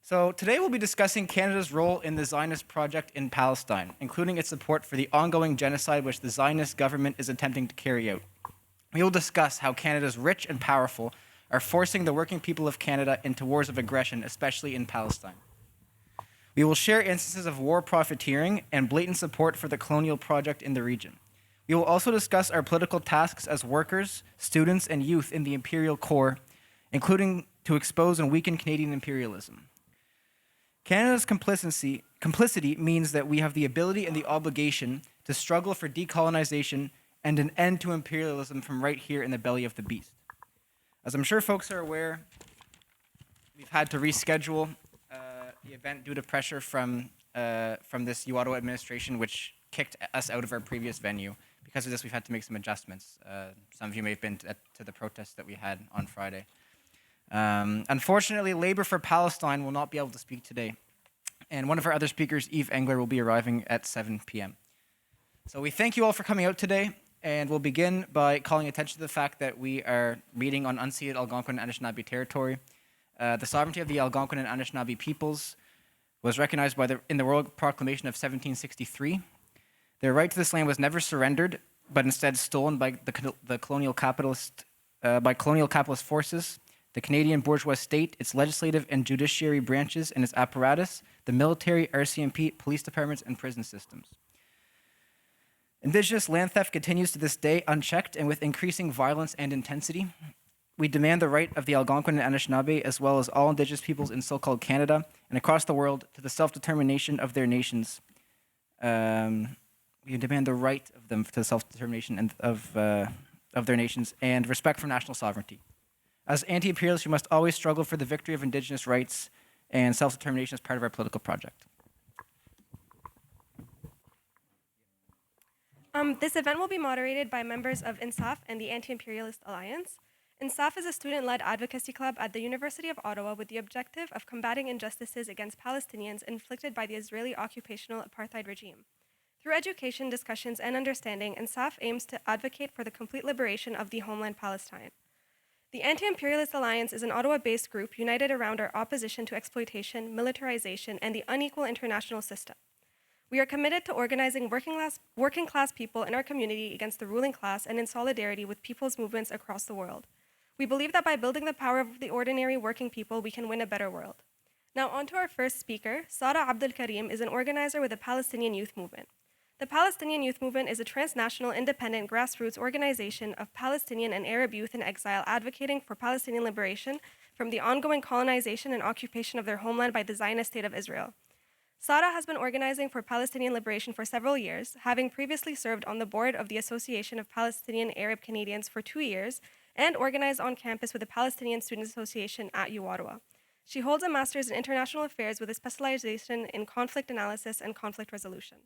So today we'll be discussing Canada's role in the Zionist project in Palestine, including its support for the ongoing genocide which the Zionist government is attempting to carry out. We will discuss how Canada's rich and powerful are forcing the working people of Canada into wars of aggression, especially in Palestine. We will share instances of war profiteering and blatant support for the colonial project in the region. We will also discuss our political tasks as workers, students, and youth in the Imperial Core, including to expose and weaken Canadian imperialism. Canada's complicity means that we have the ability and the obligation to struggle for decolonization and an end to imperialism from right here in the belly of the beast. As I'm sure folks are aware, we've had to reschedule the event due to pressure from this UOTO administration, which kicked us out of our previous venue. Because of this, we've had to make some adjustments. Some of you may have been to the protests that we had on Friday. Unfortunately, Labour for Palestine will not be able to speak today. And one of our other speakers, Yves Engler, will be arriving at 7 p.m. So we thank you all for coming out today, and we'll begin by calling attention to the fact that we are meeting on unceded Algonquin and Anishinaabe territory. The sovereignty of the Algonquin and Anishinaabe peoples was recognized in the World Proclamation of 1763. Their right to this land was never surrendered, but instead stolen by the colonial capitalist forces. The Canadian bourgeois state, its legislative and judiciary branches and its apparatus, the military, RCMP, police departments, and prison systems. Indigenous land theft continues to this day unchecked and with increasing violence and intensity. We demand the right of the Algonquin and Anishinaabe, as well as all Indigenous peoples in so-called Canada and across the world, to the self-determination of their nations. We demand the right of them to self-determination of their nations and respect for national sovereignty. As anti-imperialists, we must always struggle for the victory of Indigenous rights and self-determination as part of our political project. This event will be moderated by members of INSAF and the Anti-Imperialist Alliance. INSAF is a student-led advocacy club at the University of Ottawa with the objective of combating injustices against Palestinians inflicted by the Israeli occupational apartheid regime. Through education, discussions, and understanding, INSAF aims to advocate for the complete liberation of the homeland Palestine. The Anti-Imperialist Alliance is an Ottawa-based group united around our opposition to exploitation, militarization, and the unequal international system. We are committed to organizing working class people in our community against the ruling class and in solidarity with people's movements across the world. We believe that by building the power of the ordinary working people, we can win a better world. Now on to our first speaker. Sara Abdul Karim is an organizer with the Palestinian Youth Movement. The Palestinian Youth Movement is a transnational, independent, grassroots organization of Palestinian and Arab youth in exile advocating for Palestinian liberation from the ongoing colonization and occupation of their homeland by the Zionist state of Israel. Sara has been organizing for Palestinian liberation for several years, having previously served on the board of the Association of Palestinian Arab Canadians for 2 years and organized on campus with the Palestinian Student Association at UOTO. She holds a master's in international affairs with a specialization in conflict analysis and conflict resolution.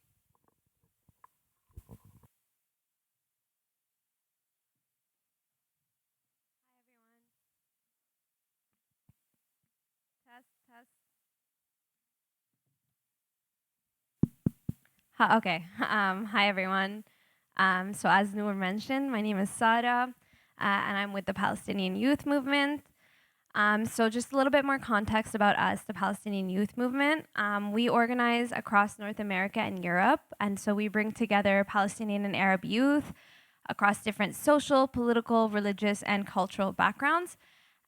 Hi, everyone. So as Noor mentioned, my name is Sara, and I'm with the Palestinian Youth Movement. So just a little bit more context about us, the Palestinian Youth Movement. We organize across North America and Europe, and so we bring together Palestinian and Arab youth across different social, political, religious, and cultural backgrounds.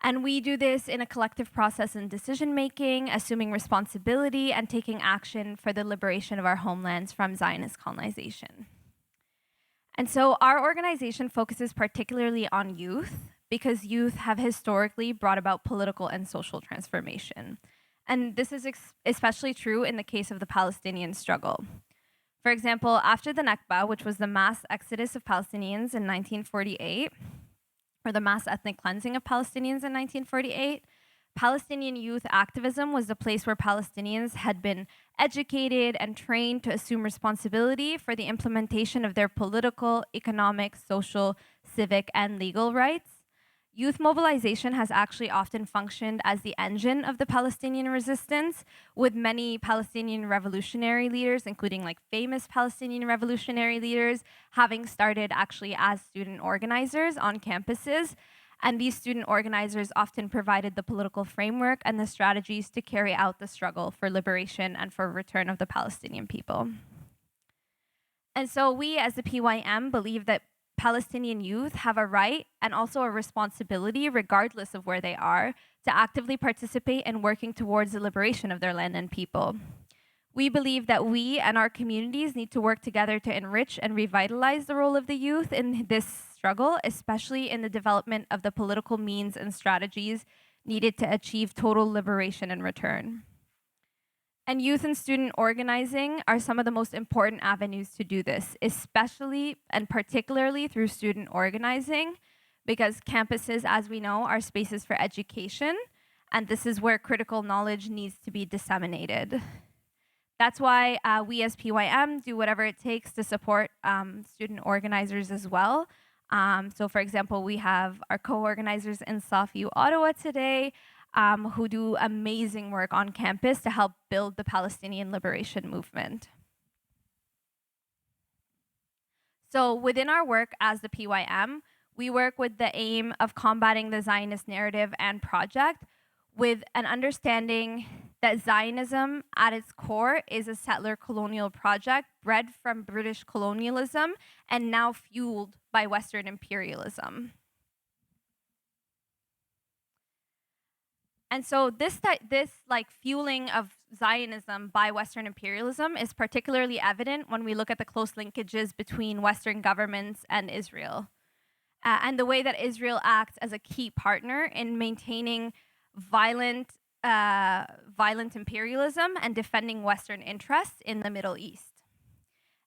And we do this in a collective process in decision-making, assuming responsibility, and taking action for the liberation of our homelands from Zionist colonization. And so our organization focuses particularly on youth, because youth have historically brought about political and social transformation. And this is especially true in the case of the Palestinian struggle. For example, after the Nakba, which was the mass exodus of Palestinians in 1948, or the mass ethnic cleansing of Palestinians in 1948, Palestinian youth activism was the place where Palestinians had been educated and trained to assume responsibility for the implementation of their political, economic, social, civic, and legal rights. Youth mobilization has actually often functioned as the engine of the Palestinian resistance, with many Palestinian revolutionary leaders, including like famous Palestinian revolutionary leaders, having started actually as student organizers on campuses. And these student organizers often provided the political framework and the strategies to carry out the struggle for liberation and for return of the Palestinian people. And so we as the PYM believe that Palestinian youth have a right and also a responsibility, regardless of where they are, to actively participate in working towards the liberation of their land and people. We believe that we and our communities need to work together to enrich and revitalize the role of the youth in this struggle, especially in the development of the political means and strategies needed to achieve total liberation and return. And youth and student organizing are some of the most important avenues to do this, especially and particularly through student organizing, because campuses, as we know, are spaces for education, and this is where critical knowledge needs to be disseminated. That's why we as PYM do whatever it takes to support student organizers as well. So for example, we have our co-organizers in SOFU Ottawa today, who do amazing work on campus to help build the Palestinian liberation movement. So within our work as the PYM, we work with the aim of combating the Zionist narrative and project with an understanding that Zionism at its core is a settler colonial project bred from British colonialism and now fueled by Western imperialism. And so this fueling of Zionism by Western imperialism is particularly evident when we look at the close linkages between Western governments and Israel, and the way that Israel acts as a key partner in maintaining violent imperialism and defending Western interests in the Middle East.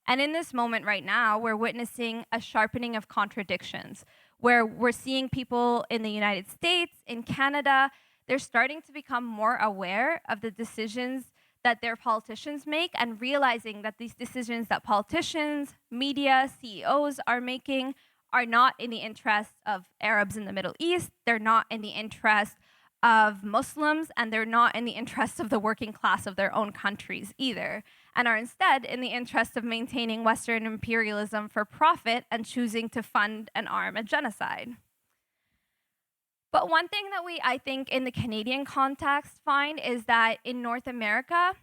And in this moment right now, we're witnessing a sharpening of contradictions, where we're seeing people in the United States, in Canada, they're starting to become more aware of the decisions that their politicians make and realizing that these decisions that politicians, media, CEOs are making are not in the interest of Arabs in the Middle East, they're not in the interest of Muslims, and they're not in the interest of the working class of their own countries either, and are instead in the interest of maintaining Western imperialism for profit and choosing to fund and arm a genocide. But one thing that I think, in the Canadian context find is that in North America,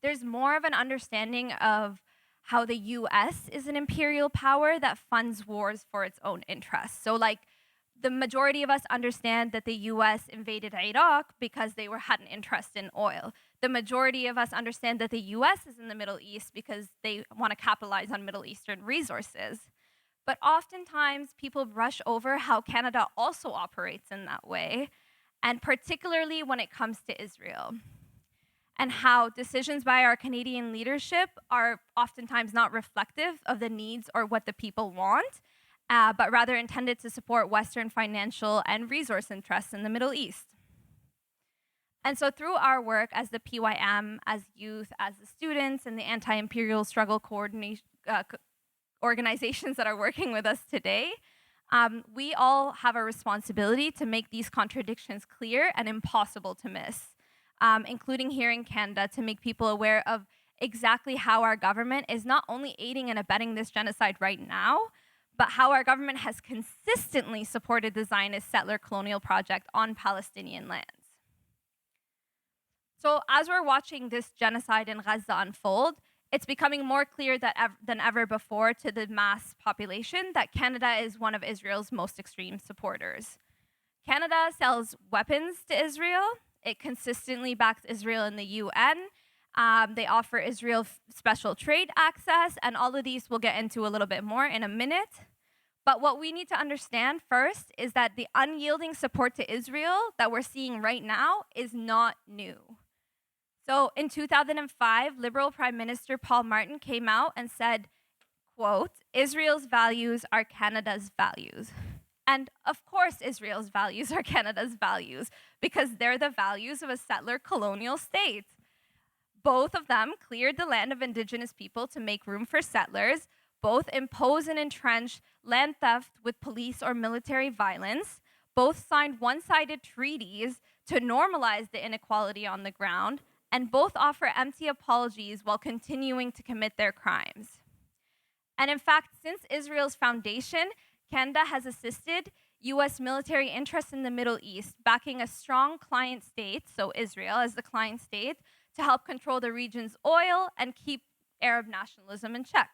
there's more of an understanding of how the US is an imperial power that funds wars for its own interests. So the majority of us understand that the US invaded Iraq because they had an interest in oil. The majority of us understand that the US is in the Middle East because they want to capitalize on Middle Eastern resources. But oftentimes people brush over how Canada also operates in that way, and particularly when it comes to Israel, and how decisions by our Canadian leadership are oftentimes not reflective of the needs or what the people want, but rather intended to support Western financial and resource interests in the Middle East. And so through our work as the PYM, as youth, as the students, and the anti-imperial struggle coordination organizations that are working with us today, we all have a responsibility to make these contradictions clear and impossible to miss, including here in Canada, to make people aware of exactly how our government is not only aiding and abetting this genocide right now, but how our government has consistently supported the Zionist settler colonial project on Palestinian lands. So as we're watching this genocide in Gaza unfold, it's becoming more clear than ever before to the mass population that Canada is one of Israel's most extreme supporters. Canada sells weapons to Israel. It consistently backs Israel in the UN. They offer Israel special trade access, and all of these we'll get into a little bit more in a minute. But what we need to understand first is that the unyielding support to Israel that we're seeing right now is not new. So in 2005, Liberal Prime Minister Paul Martin came out and said, quote, "Israel's values are Canada's values." And of course, Israel's values are Canada's values, because they're the values of a settler colonial state. Both of them cleared the land of Indigenous people to make room for settlers. Both impose and entrench land theft with police or military violence. Both signed one-sided treaties to normalize the inequality on the ground. And both offer empty apologies while continuing to commit their crimes. And in fact, since Israel's foundation, Canada has assisted US military interests in the Middle East, backing a strong client state, so Israel as the client state, to help control the region's oil and keep Arab nationalism in check.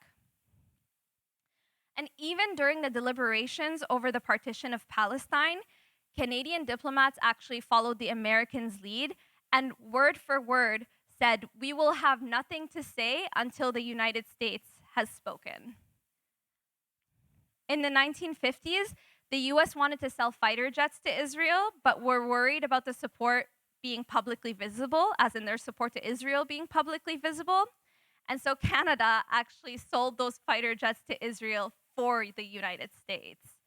And even during the deliberations over the partition of Palestine, Canadian diplomats actually followed the Americans' lead and word for word said, "We will have nothing to say until the United States has spoken." In the 1950s, the US wanted to sell fighter jets to Israel, but were worried about the support being publicly visible, as in their support to Israel being publicly visible. And so Canada actually sold those fighter jets to Israel for the United States.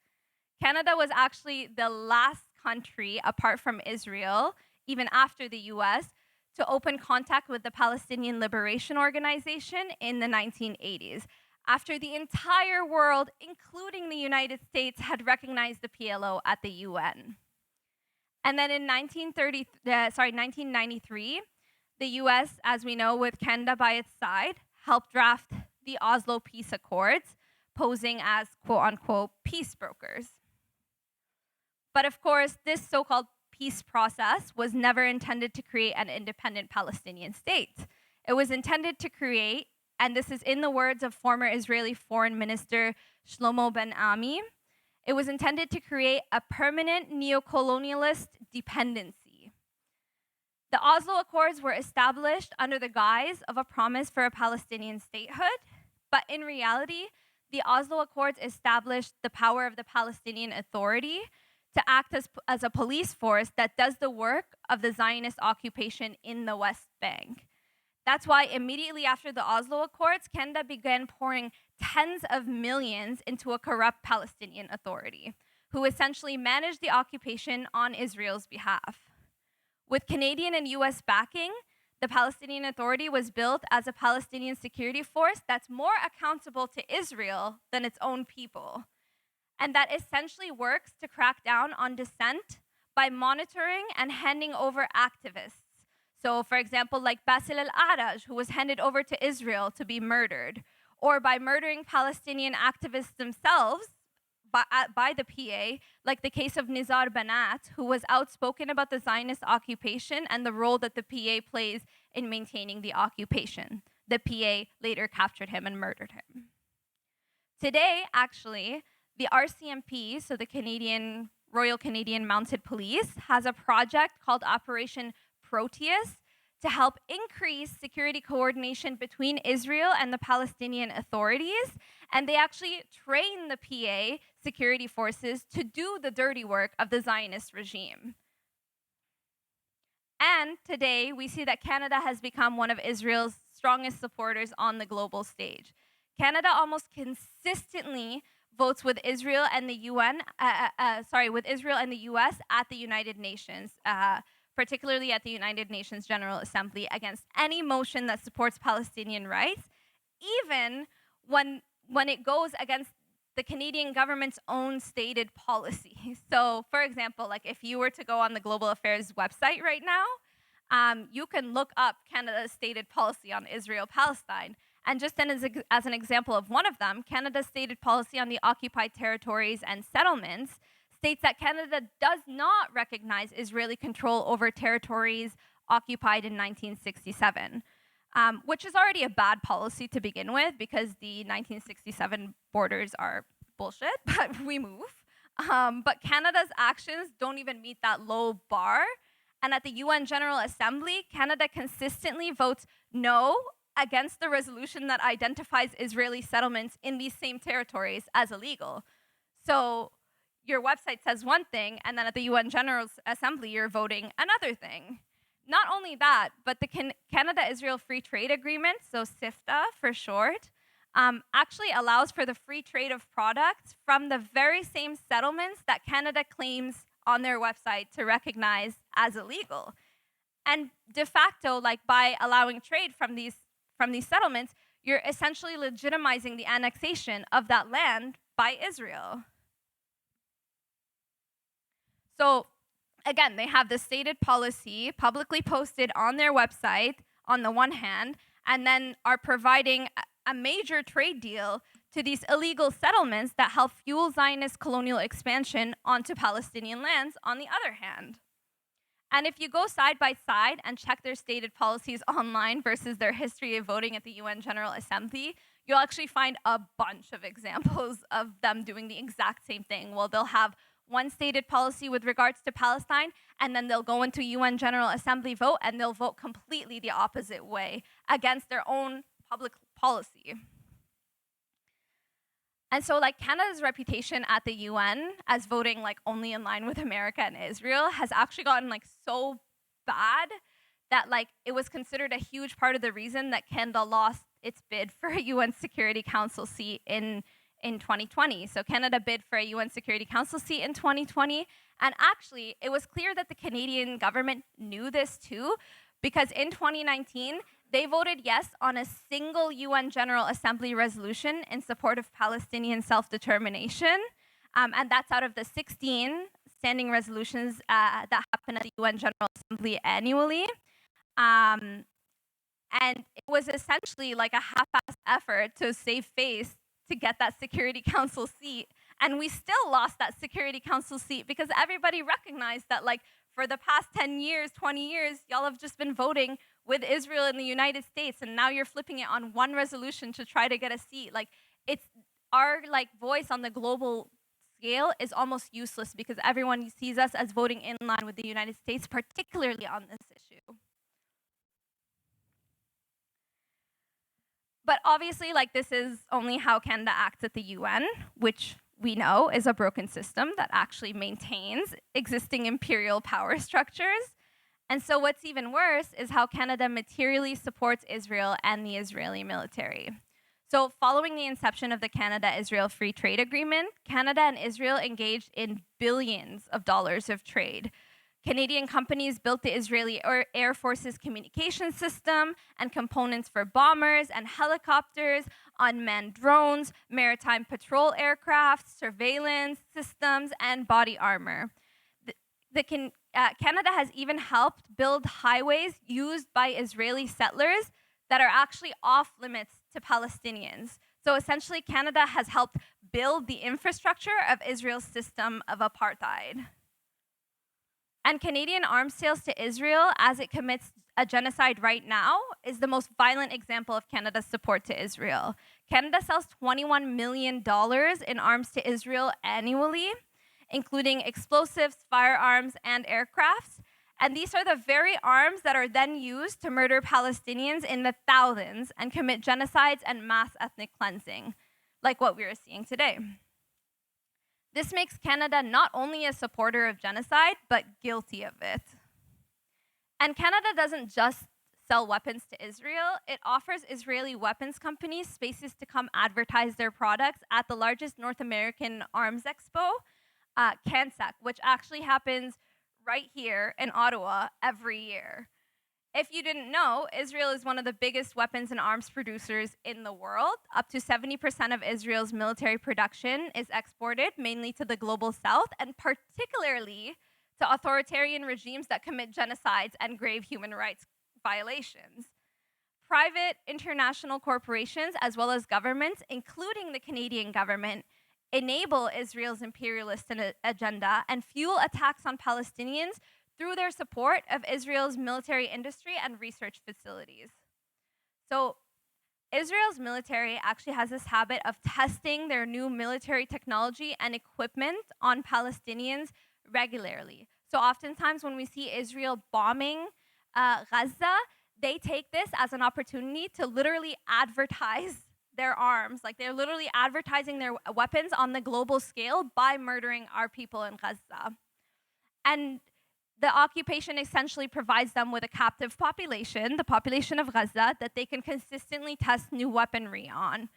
Canada was actually the last country, apart from Israel, even after the US, to open contact with the Palestinian Liberation Organization in the 1980s, after the entire world, including the United States, had recognized the PLO at the UN. And then in 1993, the US, as we know, with Canada by its side, helped draft the Oslo Peace Accords, posing as quote-unquote peace brokers. But of course, this so-called peace process was never intended to create an independent Palestinian state. It was intended to create, and this is in the words of former Israeli Foreign Minister Shlomo Ben-Ami, it was intended to create a permanent neo-colonialist dependency. The Oslo Accords were established under the guise of a promise for a Palestinian statehood, but in reality, the Oslo Accords established the power of the Palestinian Authority to act as a police force that does the work of the Zionist occupation in the West Bank. That's why immediately after the Oslo Accords, Canada began pouring tens of millions into a corrupt Palestinian Authority, who essentially managed the occupation on Israel's behalf. With Canadian and US backing, the Palestinian Authority was built as a Palestinian security force that's more accountable to Israel than its own people, and that essentially works to crack down on dissent by monitoring and handing over activists. So, for example, like Basil al-Araj, who was handed over to Israel to be murdered, or by murdering Palestinian activists themselves by the PA, like the case of Nizar Banat, who was outspoken about the Zionist occupation and the role that the PA plays in maintaining the occupation. The PA later captured him and murdered him. Today, actually, the RCMP, so the Royal Canadian Mounted Police, has a project called Operation Proteus to help increase security coordination between Israel and the Palestinian authorities. And they actually train the PA security forces to do the dirty work of the Zionist regime. And today, we see that Canada has become one of Israel's strongest supporters on the global stage. Canada almost consistently votes with Israel and the with Israel and the US at the United Nations, particularly at the United Nations General Assembly, against any motion that supports Palestinian rights, even when it goes against the Canadian government's own stated policy. So, for example, like if you were to go on the Global Affairs website right now, you can look up Canada's stated policy on Israel-Palestine. And just then as an example of one of them, Canada's stated policy on the occupied territories and settlements states that Canada does not recognize Israeli control over territories occupied in 1967, which is already a bad policy to begin with because the 1967 borders are bullshit, but we move. But Canada's actions don't even meet that low bar. And at the UN General Assembly, Canada consistently votes no against the resolution that identifies Israeli settlements in these same territories as illegal. So your website says one thing, and then at the UN General Assembly, you're voting another thing. Not only that, but the Canada-Israel Free Trade Agreement, so CIFTA for short, actually allows for the free trade of products from the very same settlements that Canada claims on their website to recognize as illegal. And de facto, like by allowing trade from these settlements, you're essentially legitimizing the annexation of that land by Israel. So again, they have the stated policy publicly posted on their website on the one hand, and then are providing a major trade deal to these illegal settlements that help fuel Zionist colonial expansion onto Palestinian lands, on the other hand. And if you go side by side and check their stated policies online versus their history of voting at the UN General Assembly, you'll actually find a bunch of examples of them doing the exact same thing. Well, they'll have one stated policy with regards to Palestine, and then they'll go into UN General Assembly vote, and they'll vote completely the opposite way against their own public policy. And so, like, Canada's reputation at the UN as voting like only in line with America and Israel has actually gotten like so bad that like it was considered a huge part of the reason that Canada lost its bid for a UN Security Council seat in 2020. So Canada bid for a UN Security Council seat in 2020, and actually it was clear that the Canadian government knew this too, because in 2019 they voted yes on a single UN General Assembly resolution in support of Palestinian self-determination, and that's out of the 16 standing resolutions that happen at the UN General Assembly annually. And it was essentially like a half-assed effort to save face to get that Security Council seat. And we still lost that Security Council seat because everybody recognized that, like, for the past 10 years, 20 years, y'all have just been voting with Israel and the United States, and now you're flipping it on one resolution to try to get a seat. Like, it's our like voice on the global scale is almost useless because everyone sees us as voting in line with the United States, particularly on this issue. But obviously, like, this is only how Canada acts at the UN, which we know is a broken system that actually maintains existing imperial power structures. And so what's even worse is how Canada materially supports Israel and the Israeli military. So following the inception of the Canada-Israel Free Trade Agreement, Canada and Israel engaged in billions of dollars of trade. Canadian companies built the Israeli Air Force's communication system and components for bombers and helicopters, unmanned drones, maritime patrol aircraft, surveillance systems, and body armor. Canada has even helped build highways used by Israeli settlers that are actually off limits to Palestinians. So essentially, Canada has helped build the infrastructure of Israel's system of apartheid. And Canadian arms sales to Israel, as it commits a genocide right now, is the most violent example of Canada's support to Israel. Canada sells $21 million in arms to Israel annually, including explosives, firearms, and aircrafts. And these are the very arms that are then used to murder Palestinians in the thousands and commit genocides and mass ethnic cleansing, like what we are seeing today. This makes Canada not only a supporter of genocide, but guilty of it. And Canada doesn't just sell weapons to Israel, it offers Israeli weapons companies spaces to come advertise their products at the largest North American arms expo, CANSEC, which actually happens right here in Ottawa every year. If you didn't know, Israel is one of the biggest weapons and arms producers in the world. Up to 70% of Israel's military production is exported, mainly to the global south, and particularly to authoritarian regimes that commit genocides and grave human rights violations. Private international corporations, as well as governments, including the Canadian government, enable Israel's imperialist agenda and fuel attacks on Palestinians through their support of Israel's military industry and research facilities. So Israel's military actually has this habit of testing their new military technology and equipment on Palestinians regularly. So oftentimes when we see Israel bombing Gaza, they take this as an opportunity to literally advertise their arms. Like, they're literally advertising their weapons on the global scale by murdering our people in Gaza. And the occupation essentially provides them with a captive population, the population of Gaza, that they can consistently test new weaponry on.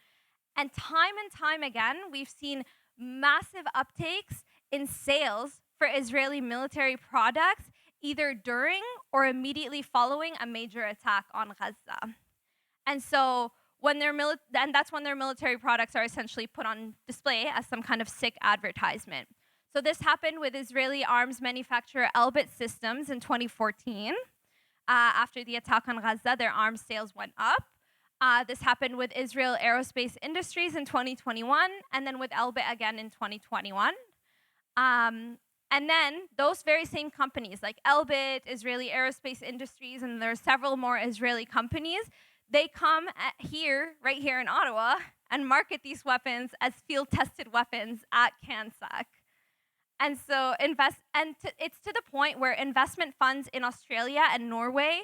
And time again, we've seen massive uptakes in sales for Israeli military products, either during or immediately following a major attack on Gaza. And so that's when their military products are essentially put on display as some kind of sick advertisement. So this happened with Israeli arms manufacturer ILPS Systems in 2014. After the attack on Gaza, their arms sales went up. This happened with Israel Aerospace Industries in 2021, and then with Elbit again in 2021. And then those very same companies, like Elbit, Israeli Aerospace Industries, and there are several more Israeli companies, they come right here in Ottawa, and market these weapons as field-tested weapons at CANSAC. And so it's to the point where investment funds in Australia and Norway,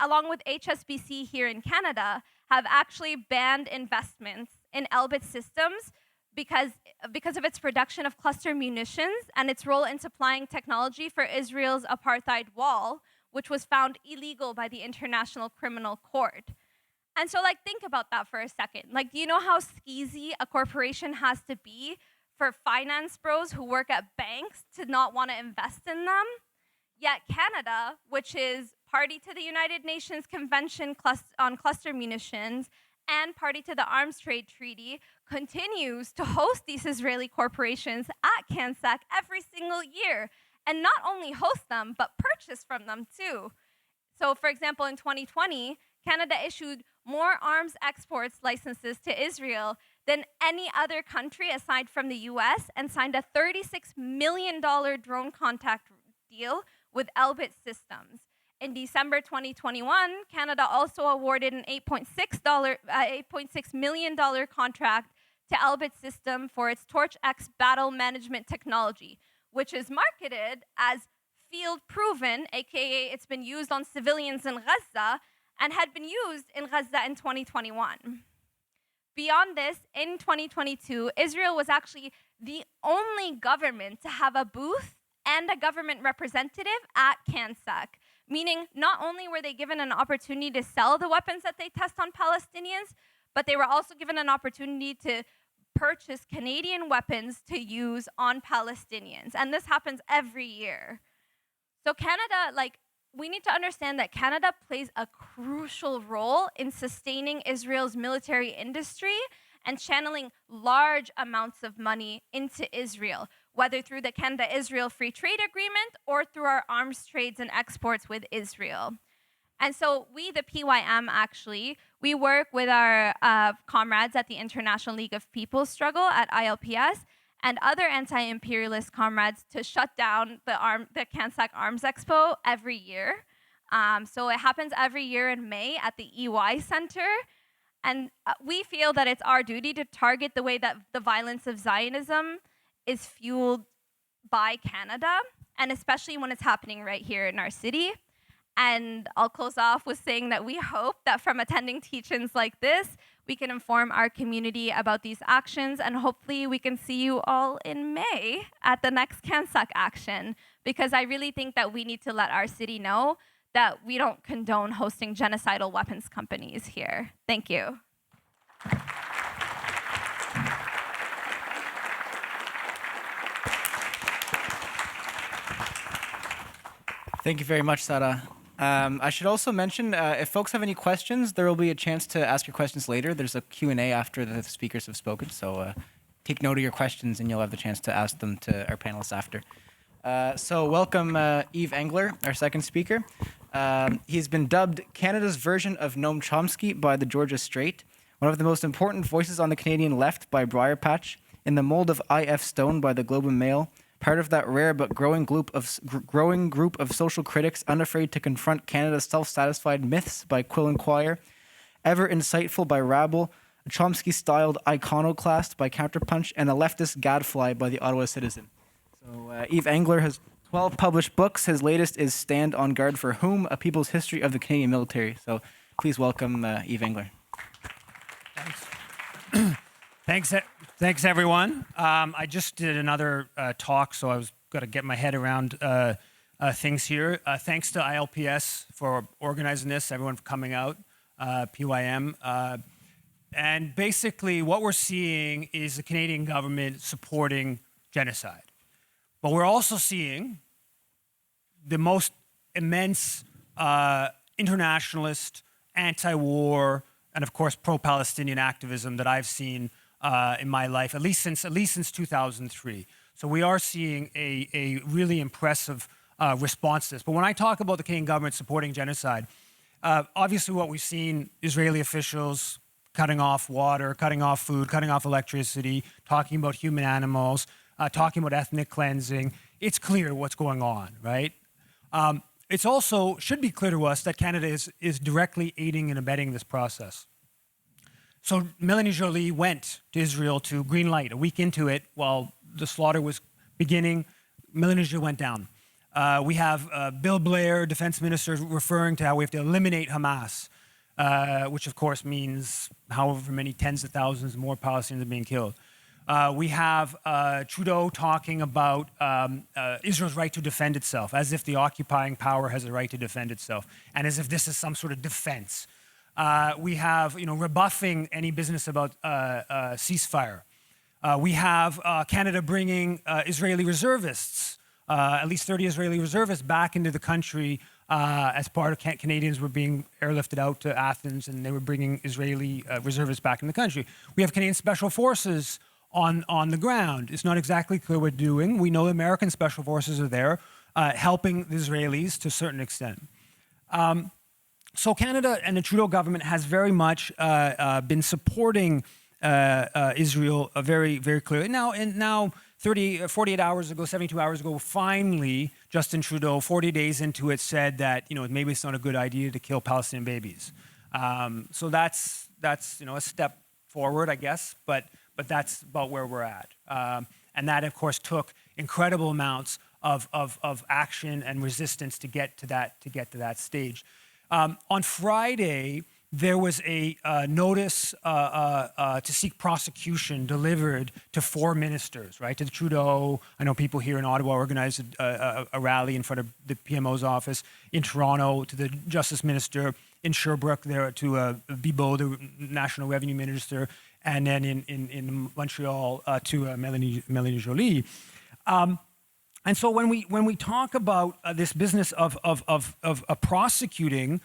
along with HSBC here in Canada, have actually banned investments in Elbit systems because of its production of cluster munitions and its role in supplying technology for Israel's apartheid wall, which was found illegal by the International Criminal Court. And so, think about that for a second. Do you know how skeezy a corporation has to be for finance bros who work at banks to not want to invest in them? Yet Canada, which is party to the United Nations Convention on Cluster Munitions and party to the Arms Trade Treaty, continues to host these Israeli corporations at CANSAC every single year, and not only host them, but purchase from them too. So, for example, in 2020, Canada issued more arms exports licenses to Israel than any other country aside from the US, and signed a $36 million drone contract deal with Elbit Systems. In December 2021, Canada also awarded an $8.6 million contract to Elbit System for its Torch X battle management technology, which is marketed as field proven, aka it's been used on civilians in Gaza and had been used in Gaza in 2021. Beyond this, in 2022, Israel was actually the only government to have a booth and a government representative at CANSAC, meaning not only were they given an opportunity to sell the weapons that they test on Palestinians, but they were also given an opportunity to purchase Canadian weapons to use on Palestinians. And this happens every year. So Canada, we need to understand that Canada plays a crucial role in sustaining Israel's military industry and channeling large amounts of money into Israel, whether through the Canada-Israel Free Trade Agreement or through our arms trades and exports with Israel. And so we, the PYM, we work with our comrades at the International League of People's Struggle at ILPS and other anti-imperialist comrades to shut down the CANSAC Arms Expo every year. So it happens every year in May at the EY Center. And we feel that it's our duty to target the way that the violence of Zionism is fueled by Canada, and especially when it's happening right here in our city. And I'll close off with saying that we hope that from attending teach-ins like this, we can inform our community about these actions, and hopefully we can see you all in May at the next CANSAC action, because I really think that we need to let our city know that we don't condone hosting genocidal weapons companies here. Thank you. Thank you very much, Sara. I should also mention, if folks have any questions, there will be a chance to ask your questions later. There's a Q&A after the speakers have spoken, so take note of your questions and you'll have the chance to ask them to our panelists after. So welcome Yves Engler, our second speaker. He's been dubbed Canada's version of Noam Chomsky by the Georgia Straight, one of the most important voices on the Canadian left by Briarpatch, in the mold of I.F. Stone by the Globe and Mail, part of that rare but growing group of social critics unafraid to confront Canada's self-satisfied myths by Quill and Quire, ever insightful by Rabble, a Chomsky-styled iconoclast by Counterpunch, and a leftist gadfly by the Ottawa Citizen. So Yves Engler has 12 published books. His latest is Stand on Guard for Whom? A People's History of the Canadian Military. So please welcome Yves Engler. Thanks. Thanks, everyone. I just did another talk, so I was going to get my head around things here. Thanks to ILPS for organizing this, everyone for coming out, PYM. And basically what we're seeing is the Canadian government supporting genocide. But we're also seeing the most immense internationalist, anti-war, and of course pro-Palestinian activism that I've seen in my life, at least since 2003. So we are seeing a really impressive response to this. But when I talk about the Canadian government supporting genocide, Obviously, what we've seen, Israeli officials cutting off water, cutting off food, cutting off electricity, talking about human animals, talking about ethnic cleansing. It's clear what's going on, right? It's also should be clear to us that Canada is directly aiding and abetting this process. So Melanie Joly went to Israel to green light. A week into it, while the slaughter was beginning, Melanie Joly went down. We have Bill Blair, defense minister, referring to how we have to eliminate Hamas, which of course means however many tens of thousands more Palestinians are being killed. We have Trudeau talking about Israel's right to defend itself, as if the occupying power has a right to defend itself, and as if this is some sort of defense. We have, rebuffing any business about ceasefire. We have Canada bringing Israeli reservists, at least 30 Israeli reservists, back into the country as part of Canadians were being airlifted out to Athens, and they were bringing Israeli reservists back in the country. We have Canadian Special Forces on the ground. It's not exactly clear what they're doing. We know American Special Forces are there helping the Israelis to a certain extent. So Canada and the Trudeau government has very much been supporting Israel very, very clearly. Now 48 hours ago, 72 hours ago, finally, Justin Trudeau, 40 days into it, said that maybe it's not a good idea to kill Palestinian babies. So that's a step forward, I guess, but that's about where we're at. And that, of course, took incredible amounts of action and resistance to get to that stage. On Friday, there was a notice to seek prosecution delivered to 4 ministers, right? To the Trudeau. I know people here in Ottawa organized a rally in front of the PMO's office. In Toronto, to the Justice Minister. In Sherbrooke, there to Bibeau, the National Revenue Minister. And then in Montreal to Melanie Joly. And so when we talk about this business of prosecuting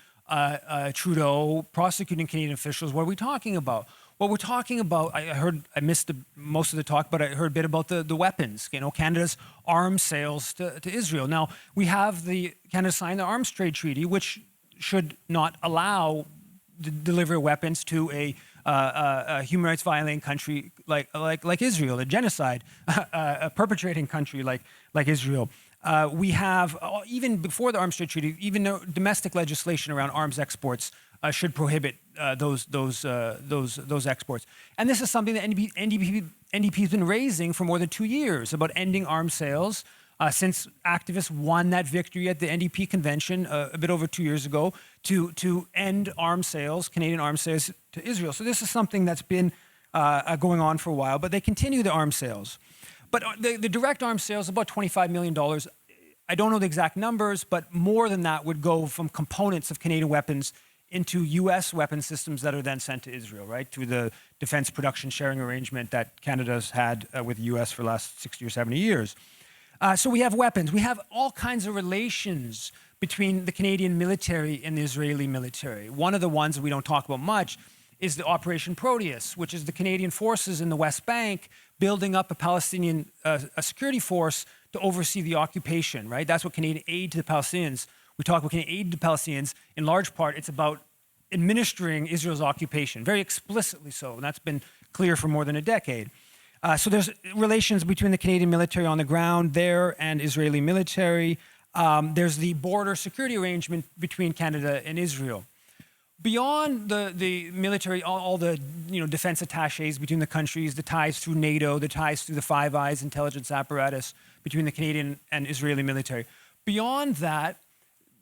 Trudeau, prosecuting Canadian officials, what are we talking about? What we're talking about, I missed most of the talk, but I heard a bit about the weapons. Canada's arms sales to Israel. Now we have Canada signed the Arms Trade Treaty, which should not allow the delivery of weapons to a human rights violating country like Israel, a genocide perpetrating country like Israel. We have even before the Arms Trade Treaty, even though domestic legislation around arms exports should prohibit those exports. And this is something that NDP has been raising for more than 2 years about ending arms sales. Since activists won that victory at the NDP convention a bit over 2 years ago to end arms sales, Canadian arms sales to Israel. So this is something that's been going on for a while, but they continue the arms sales. But the direct arms sales, about $25 million. I don't know the exact numbers, but more than that would go from components of Canadian weapons into U.S. weapon systems that are then sent to Israel, right, through the defense production sharing arrangement that Canada's had with the U.S. for the last 60 or 70 years. So we have weapons. We have all kinds of relations between the Canadian military and the Israeli military. One of the ones that we don't talk about much is the Operation Proteus, which is the Canadian forces in the West Bank building up a Palestinian a security force to oversee the occupation, right? That's what Canadian aid to the Palestinians. We talk about Canadian aid to the Palestinians. In large part, it's about administering Israel's occupation, very explicitly so, and that's been clear for more than a decade. So there's relations between the Canadian military on the ground there and Israeli military. There's the border security arrangement between Canada and Israel. Beyond the military, all the defense attaches between the countries, the ties through NATO, the ties through the Five Eyes intelligence apparatus between the Canadian and Israeli military. Beyond that,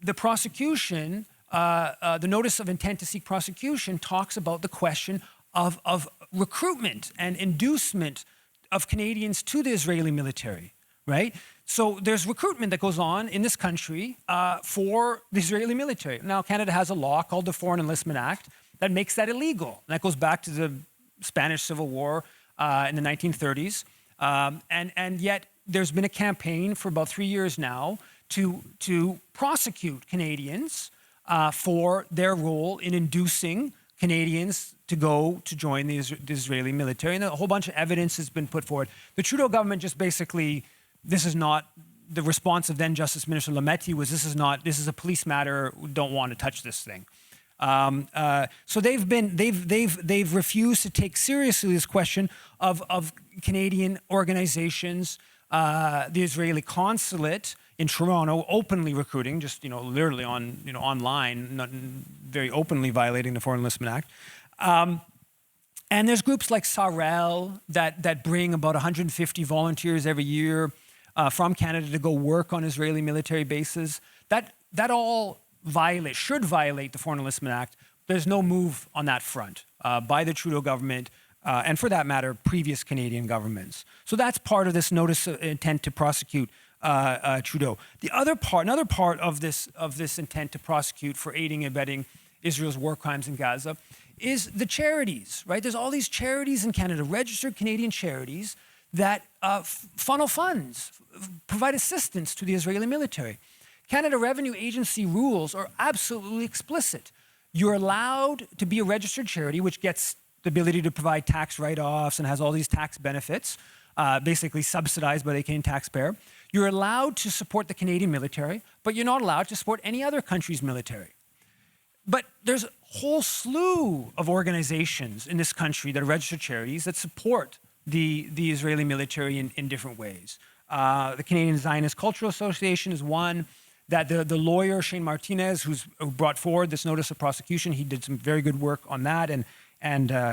the prosecution, the notice of intent to seek prosecution talks about the question of recruitment and inducement of Canadians to the Israeli military, right? So there's recruitment that goes on in this country for the Israeli military. Now, Canada has a law called the Foreign Enlistment Act that makes that illegal. And that goes back to the Spanish Civil War in the 1930s. And yet there's been a campaign for about 3 years now to prosecute Canadians for their role in inducing Canadians to go to join the Israeli military. And a whole bunch of evidence has been put forward. The Trudeau government just basically, this is not the response of then Justice Minister Lametti was, this is a police matter, we don't want to touch this thing. So they've refused to take seriously this question of Canadian organizations, the Israeli consulate in Toronto openly recruiting, just literally online, not very openly violating the Foreign Enlistment Act. And there's groups like Sarel that bring about 150 volunteers every year from Canada to go work on Israeli military bases. That all should violate the Foreign Enlistment Act. There's no move on that front by the Trudeau government, and for that matter, previous Canadian governments. So that's part of this notice of intent to prosecute Trudeau. Another part of this intent to prosecute for aiding and abetting Israel's war crimes in Gaza is the charities, right? There's all these charities in Canada, registered Canadian charities that funnel funds, provide assistance to the Israeli military. Canada Revenue Agency rules are absolutely explicit. You're allowed to be a registered charity, which gets the ability to provide tax write-offs and has all these tax benefits, basically subsidized by the Canadian taxpayer. You're allowed to support the Canadian military, but you're not allowed to support any other country's military. But there's a whole slew of organizations in this country that are registered charities that support the Israeli military in different ways. The Canadian Zionist Cultural Association is one. That the lawyer, Shane Martinez, who brought forward this notice of prosecution, he did some very good work on that and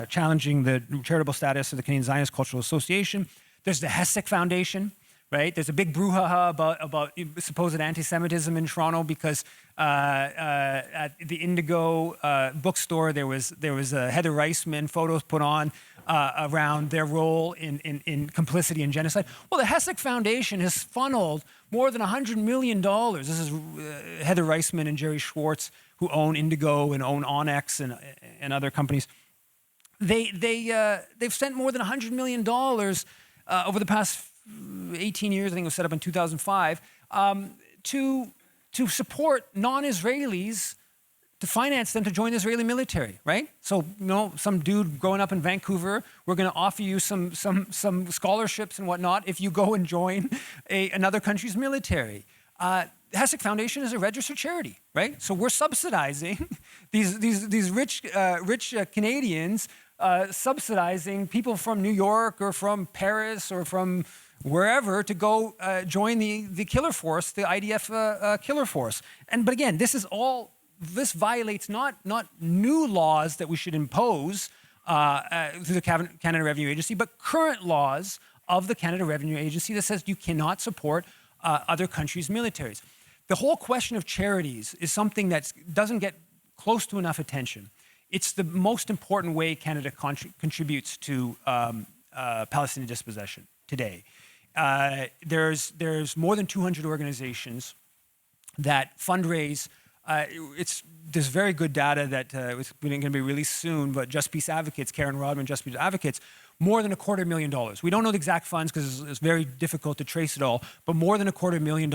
challenging the charitable status of the Canadian Zionist Cultural Association. There's the Hesek Foundation, right? There's a big brouhaha about supposed anti-Semitism in Toronto because at the Indigo bookstore there was Heather Reisman photos put on around their role in complicity in genocide. Well, the Hesek Foundation has funneled more than $100 million. This is Heather Reisman and Jerry Schwartz, who own Indigo and own Onyx and other companies. They've sent more than $100 million over the past 18 years. I think it was set up in 2005 to support non-Israelis, to finance them to join the Israeli military, right? So, some dude growing up in Vancouver, we're going to offer you some scholarships and whatnot if you go and join another country's military. The Hesek Foundation is a registered charity, right? So we're subsidizing these rich Canadians, subsidizing people from New York or from Paris or from wherever to go join the killer force, the IDF killer force. But again, this violates not new laws that we should impose through the Canada Revenue Agency, but current laws of the Canada Revenue Agency that says you cannot support other countries' militaries. The whole question of charities is something that doesn't get close to enough attention. It's the most important way Canada contributes to Palestinian dispossession today. There's more than 200 organizations that fundraise. There's very good data that it's going to be released soon, but Just Peace Advocates, Karen Rodman, Just Peace Advocates, more than $250,000. We don't know the exact funds because it's very difficult to trace it all, but more than $250 million,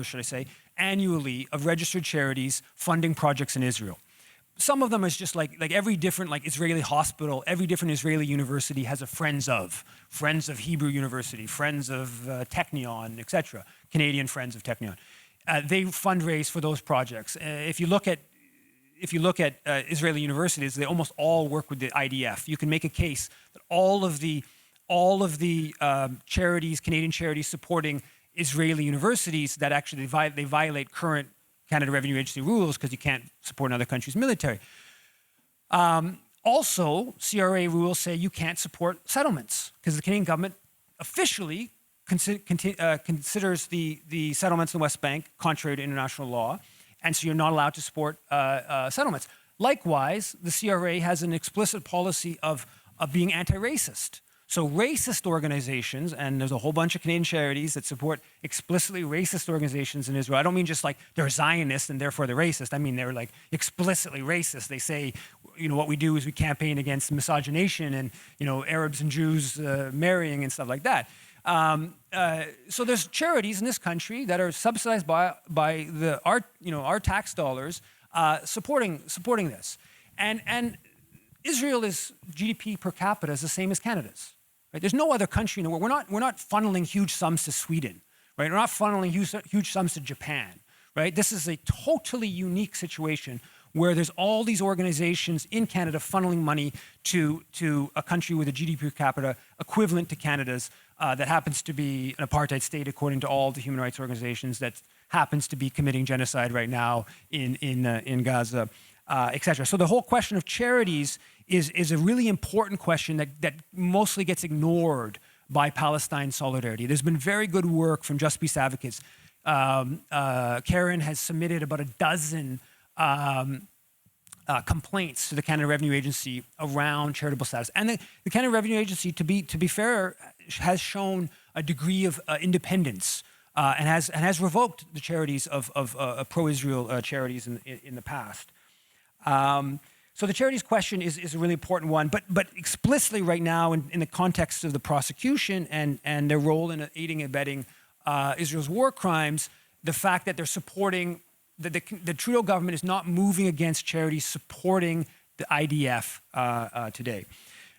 should I say, annually of registered charities funding projects in Israel. Some of them is just like every different Israeli hospital, every different Israeli university has a Friends of Hebrew University, Friends of Technion, etc. Canadian Friends of Technion. They fundraise for those projects. If you look at Israeli universities, they almost all work with the IDF. You can make a case that all of the charities, Canadian charities supporting Israeli universities, that actually they violate current Canada Revenue Agency rules because you can't support another country's military. Also, CRA rules say you can't support settlements because the Canadian government officially considers the settlements in the West Bank contrary to international law, and so you're not allowed to support settlements. Likewise, the CRA has an explicit policy of being anti-racist. So racist organizations, and there's a whole bunch of Canadian charities that support explicitly racist organizations in Israel. I don't mean just like they're Zionist and therefore they're racist. I mean they're like explicitly racist. They say, what we do is we campaign against misogynation and, Arabs and Jews marrying and stuff like that. So there's charities in this country that are subsidized by our tax dollars supporting this, and Israel's GDP per capita is the same as Canada's. Right? There's no other country in the world. We're not funneling huge sums to Sweden. right? They're not funneling huge sums to Japan, right? This is a totally unique situation where there's all these organizations in Canada funneling money to a country with a GDP per capita equivalent to Canada's that happens to be an apartheid state according to all the human rights organizations, that happens to be committing genocide right now in Gaza, etc. So the whole question of charities is a really important question that mostly gets ignored by Palestine solidarity. There's been very good work from Just Peace advocates. Karen has submitted about a dozen complaints to the Canada Revenue Agency around charitable status. And the Canada Revenue Agency, to be fair, has shown a degree of independence and has revoked the charities of pro-Israel charities in the past. So the charities question is a really important one, but explicitly right now in the context of the prosecution and their role in aiding and abetting Israel's war crimes, the fact that they're supporting, the Trudeau government is not moving against charities supporting the IDF today.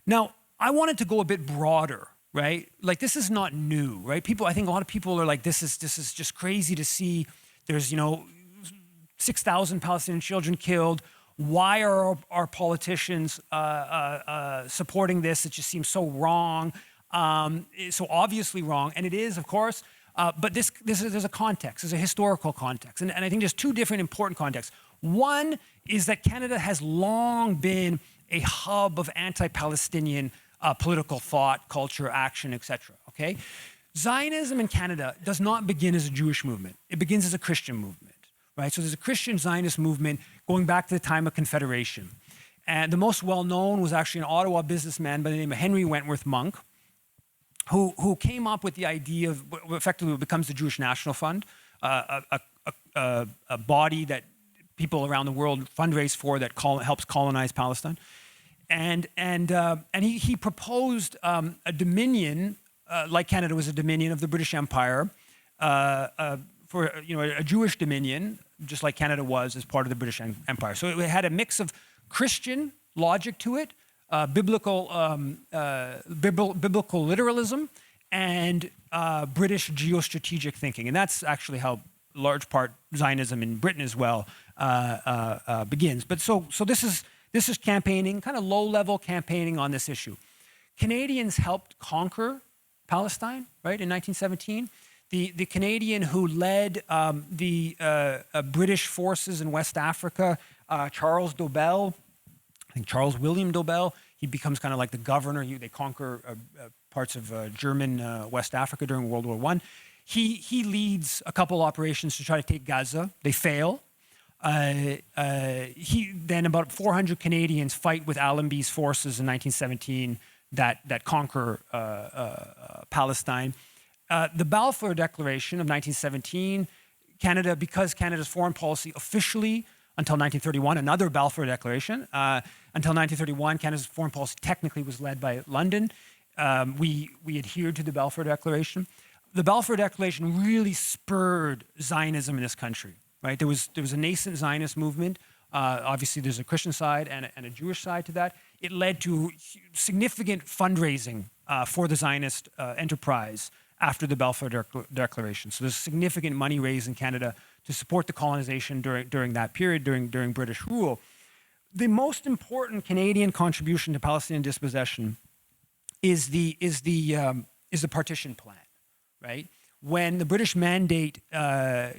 Now, I wanted to go a bit broader, right? Like, this is not new, right? I think a lot of people are like, this is just crazy to see. There's 6,000 Palestinian children killed. Why are our politicians supporting this? It just seems so wrong, so obviously wrong, and it is, of course. But there's a context, there's a historical context, and I think there's two different important contexts. One is that Canada has long been a hub of anti-Palestinian political thought, culture, action, etc. Okay, Zionism in Canada does not begin as a Jewish movement; it begins as a Christian movement. Right? So there's a Christian Zionist movement going back to the time of Confederation. And the most well-known was actually an Ottawa businessman by the name of Henry Wentworth Monk, who came up with the idea of what effectively becomes the Jewish National Fund, a body that people around the world fundraise for that helps colonize Palestine. And he proposed a dominion, like Canada was a dominion of the British Empire, for a Jewish dominion, just like Canada was as part of the British Empire. So it had a mix of Christian logic to it, biblical literalism, and British geostrategic thinking. And that's actually how large part Zionism in Britain as well begins. But so this is campaigning, kind of low-level campaigning on this issue. Canadians helped conquer Palestine, right, in 1917. The Canadian who led the British forces in West Africa, Charles Dobell, I think Charles William Dobell, he becomes kind of like the governor. They conquer parts of German West Africa during World War I. He leads a couple operations to try to take Gaza. They fail. Then about 400 Canadians fight with Allenby's forces in 1917 that conquer Palestine. The Balfour Declaration of 1917, because Canada's foreign policy officially, until 1931, another Balfour Declaration, until 1931, Canada's foreign policy technically was led by London. We adhered to the Balfour Declaration. The Balfour Declaration really spurred Zionism in this country, right? There was a nascent Zionist movement. Obviously, there's a Christian side and a Jewish side to that. It led to significant fundraising for the Zionist enterprise after the Balfour Declaration. So there's significant money raised in Canada to support the colonization during that period, during British rule. The most important Canadian contribution to Palestinian dispossession is the partition plan, right? When the British mandate, the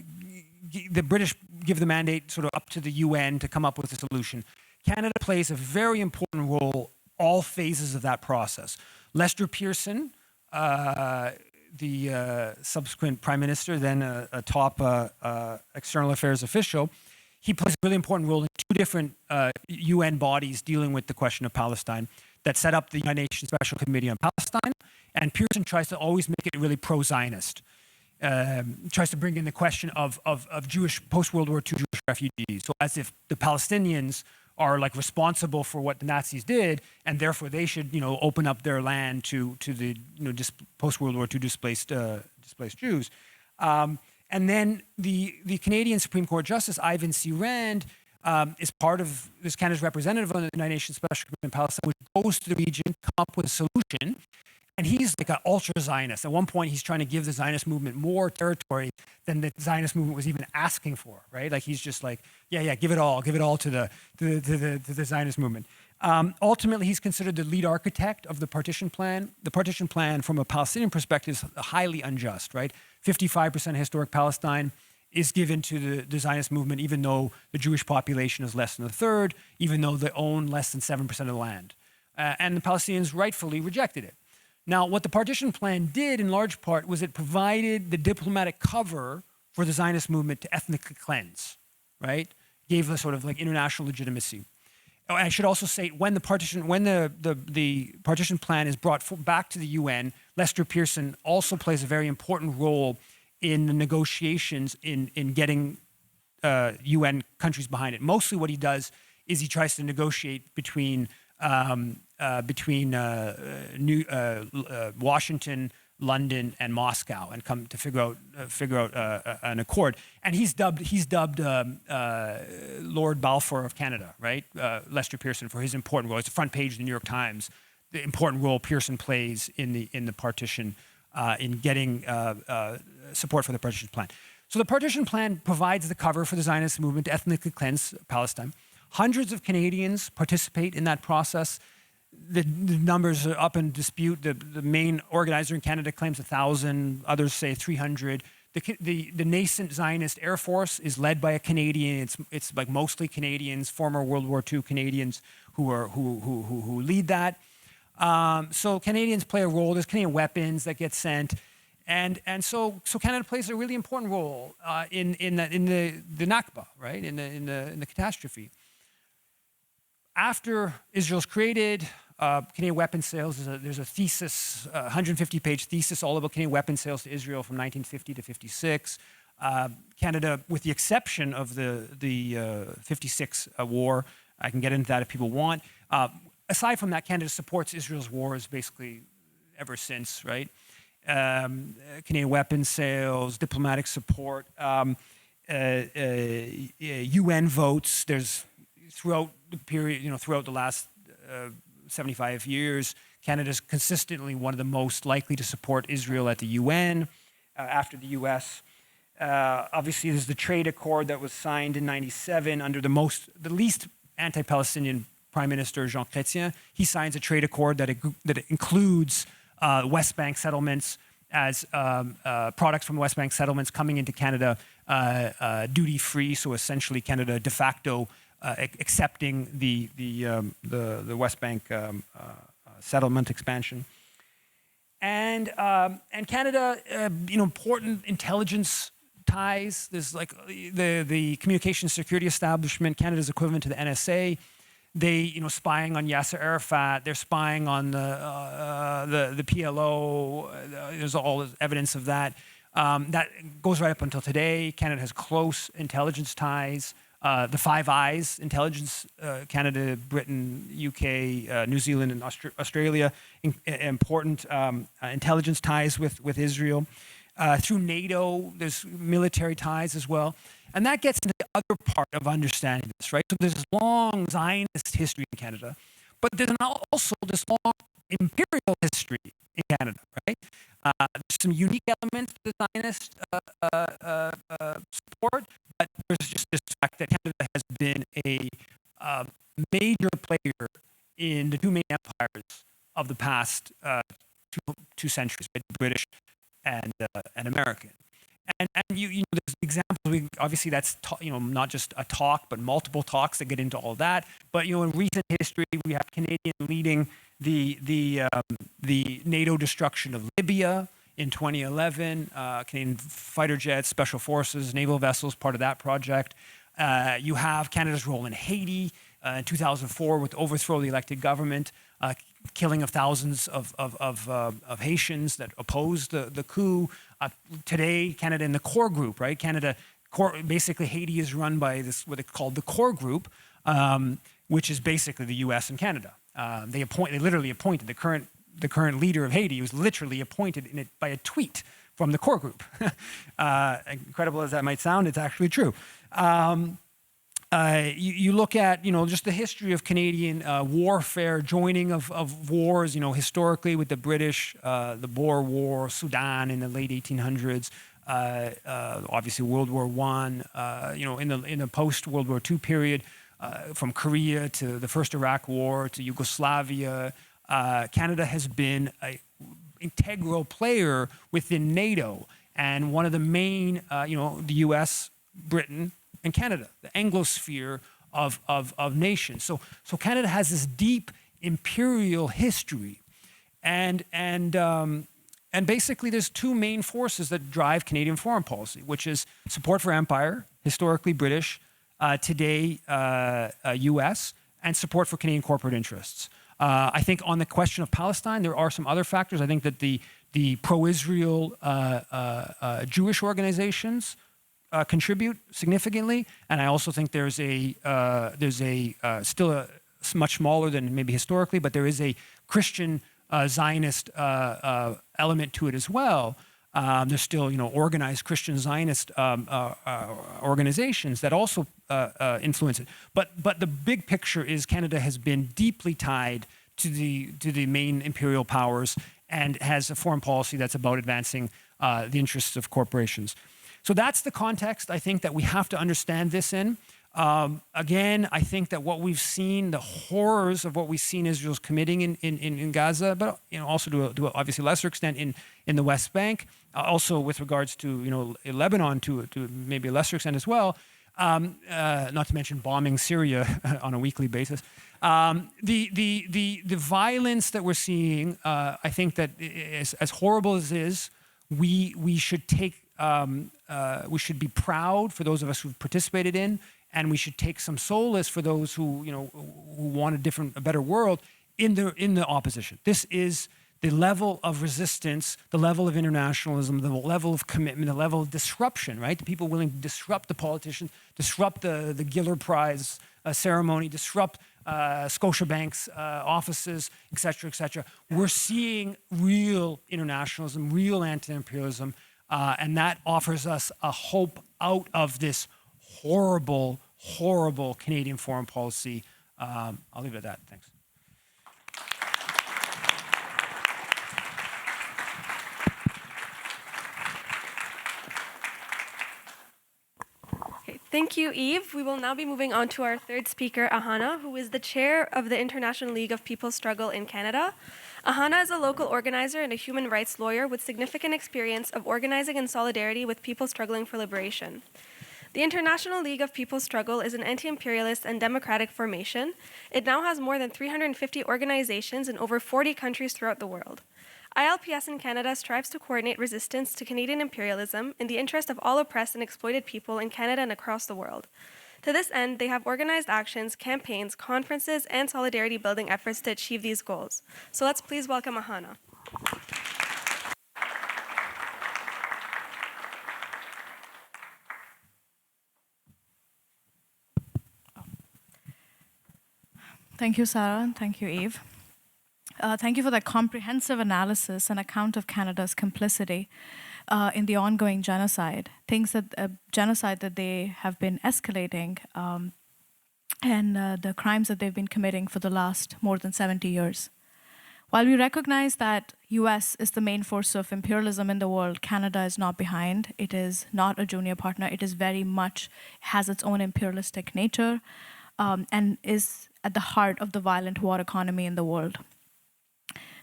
British give the mandate sort of up to the UN to come up with a solution, Canada plays a very important role all phases of that process. Lester Pearson, the subsequent prime minister, then a top external affairs official, he plays a really important role in two different UN bodies dealing with the question of Palestine that set up the United Nations Special Committee on Palestine. And Pearson tries to always make it really pro-Zionist. Tries to bring in the question of Jewish, post-World War II Jewish refugees. So as if the Palestinians are like responsible for what the Nazis did, and therefore they should, open up their land to the, post-World War II displaced Jews. And then the Canadian Supreme Court Justice Ivan C. Rand is part of this Canada's representative on the United Nations Special Committee on Palestine, which goes to the region, come up with a solution, And he's like an ultra-Zionist. At one point, he's trying to give the Zionist movement more territory than the Zionist movement was even asking for, right? Like he's just like, yeah, give it all to the Zionist movement. Ultimately, he's considered the lead architect of the partition plan. The partition plan, from a Palestinian perspective, is highly unjust, right? 55% historic Palestine is given to the Zionist movement, even though the Jewish population is less than a third, even though they own less than 7% of the land. And the Palestinians rightfully rejected it. Now, what the partition plan did in large part was it provided the diplomatic cover for the Zionist movement to ethnically cleanse, right? Gave a sort of like international legitimacy. I should also say when the partition plan is brought back to the UN, Lester Pearson also plays a very important role in the negotiations in getting UN countries behind it. Mostly what he does is he tries to negotiate between Washington, London, and Moscow, and come to figure out an accord. And he's dubbed Lord Balfour of Canada, right? Lester Pearson, for his important role. It's the front page of the New York Times. The important role Pearson plays in the partition, in getting support for the partition plan. So the partition plan provides the cover for the Zionist movement to ethnically cleanse Palestine. Hundreds of Canadians participate in that process. The numbers are up in dispute. The main organizer in Canada claims 1,000. Others say 300. The nascent Zionist Air Force is led by a Canadian. It's like mostly Canadians, former World War II Canadians who lead that. So Canadians play a role. There's Canadian weapons that get sent, and so Canada plays a really important role in the Nakba, right? In the catastrophe. After Israel's created, Canadian weapons sales, there's a thesis, 150-page thesis all about Canadian weapons sales to Israel from 1950 to 56. Canada, with the exception of the 56 war, I can get into that if people want. Aside from that, Canada supports Israel's wars basically ever since, right? Canadian weapons sales, diplomatic support, UN votes. There's throughout the period, throughout the last 75 years, Canada's consistently one of the most likely to support Israel at the UN after the US. Obviously, there's the trade accord that was signed in '97 under the least anti-Palestinian Prime Minister, Jean Chrétien. He signs a trade accord that includes West Bank settlements as products from West Bank settlements coming into Canada duty-free. So essentially, Canada de facto accepting the West Bank settlement expansion, and Canada, important intelligence ties. There's like the communications security establishment, Canada's equivalent to the NSA. They, spying on Yasser Arafat. They're spying on the PLO. There's all evidence of that. That goes right up until today. Canada has close intelligence ties. The Five Eyes intelligence, Canada, Britain, UK, New Zealand, and Australia, important intelligence ties with Israel. Through NATO, there's military ties as well. And that gets into the other part of understanding this, right? So there's this long Zionist history in Canada, but there's also this long imperial history in Canada, right? There's some unique elements to the Zionist support, but there's just this fact that Canada has been a major player in the two main empires of the past two centuries, right? The British and American. And there's examples. Obviously, that's not just a talk, but multiple talks that get into all that. But in recent history, we have Canadian leading the NATO destruction of Libya in 2011. Canadian fighter jets, special forces, naval vessels, part of that project. You have Canada's role in Haiti in 2004 with the overthrow of the elected government, killing of thousands of Haitians that opposed the coup. Today, Canada in the core group, right? Basically Haiti is run by this, what they call the core group, which is basically the U.S. and Canada. They literally appointed the current leader of Haiti was literally appointed by a tweet from the core group. Incredible as that might sound, it's actually true. You look at, just the history of Canadian warfare, joining of wars, historically with the British, the Boer War, Sudan in the late 1800s, obviously World War I, in the post-World War II period, from Korea to the first Iraq War to Yugoslavia, Canada has been an integral player within NATO, and one of the main, the U.S., Britain, and Canada, the Anglosphere of nations. So Canada has this deep imperial history, and basically there's two main forces that drive Canadian foreign policy, which is support for empire, historically British, today U.S., and support for Canadian corporate interests. I think on the question of Palestine, there are some other factors. I think that the pro-Israel Jewish organizations contribute significantly, and I also think there's still a much smaller than maybe historically, but there is a Christian Zionist element to it as well. There's still organized Christian Zionist organizations that also influence it. But the big picture is Canada has been deeply tied to the main imperial powers and has a foreign policy that's about advancing the interests of corporations. So that's the context, I think, that we have to understand this in. Again, I think that what we've seen, the horrors of what we've seen Israel's committing in Gaza, but also to obviously lesser extent in the West Bank, also with regards to Lebanon to maybe a lesser extent as well, not to mention bombing Syria on a weekly basis. The violence that we're seeing, I think that as horrible as it is, we should take. We should be proud for those of us who've participated in, and we should take some solace for those who want a better world in the opposition. This is the level of resistance, the level of internationalism, the level of commitment, the level of disruption. Right, the people willing to disrupt the politicians, disrupt the Giller Prize ceremony, disrupt Scotiabank's offices, et cetera, et cetera. We're seeing real internationalism, real anti-imperialism. And that offers us a hope out of this horrible, horrible Canadian foreign policy. I'll leave it at that. Thanks. Okay, thank you, Yves. We will now be moving on to our third speaker, Ahana, who is the chair of the International League of People's Struggle in Canada. Ahana is a local organizer and a human rights lawyer with significant experience of organizing in solidarity with people struggling for liberation. The International League of People's Struggle is an anti-imperialist and democratic formation. It now has more than 350 organizations in over 40 countries throughout the world. ILPS in Canada strives to coordinate resistance to Canadian imperialism in the interest of all oppressed and exploited people in Canada and across the world. To this end, they have organized actions, campaigns, conferences, and solidarity building efforts to achieve these goals. So let's please welcome Ahana. Thank you, Sarah, and thank you, Yves. Thank you for that comprehensive analysis and account of Canada's complicity in the ongoing genocide, genocide that they have been escalating, and the crimes that they've been committing for the last more than 70 years. While we recognize that US is the main force of imperialism in the world, Canada is not behind. It is not a junior partner. It is very much, has its own imperialistic nature, and is at the heart of the violent war economy in the world.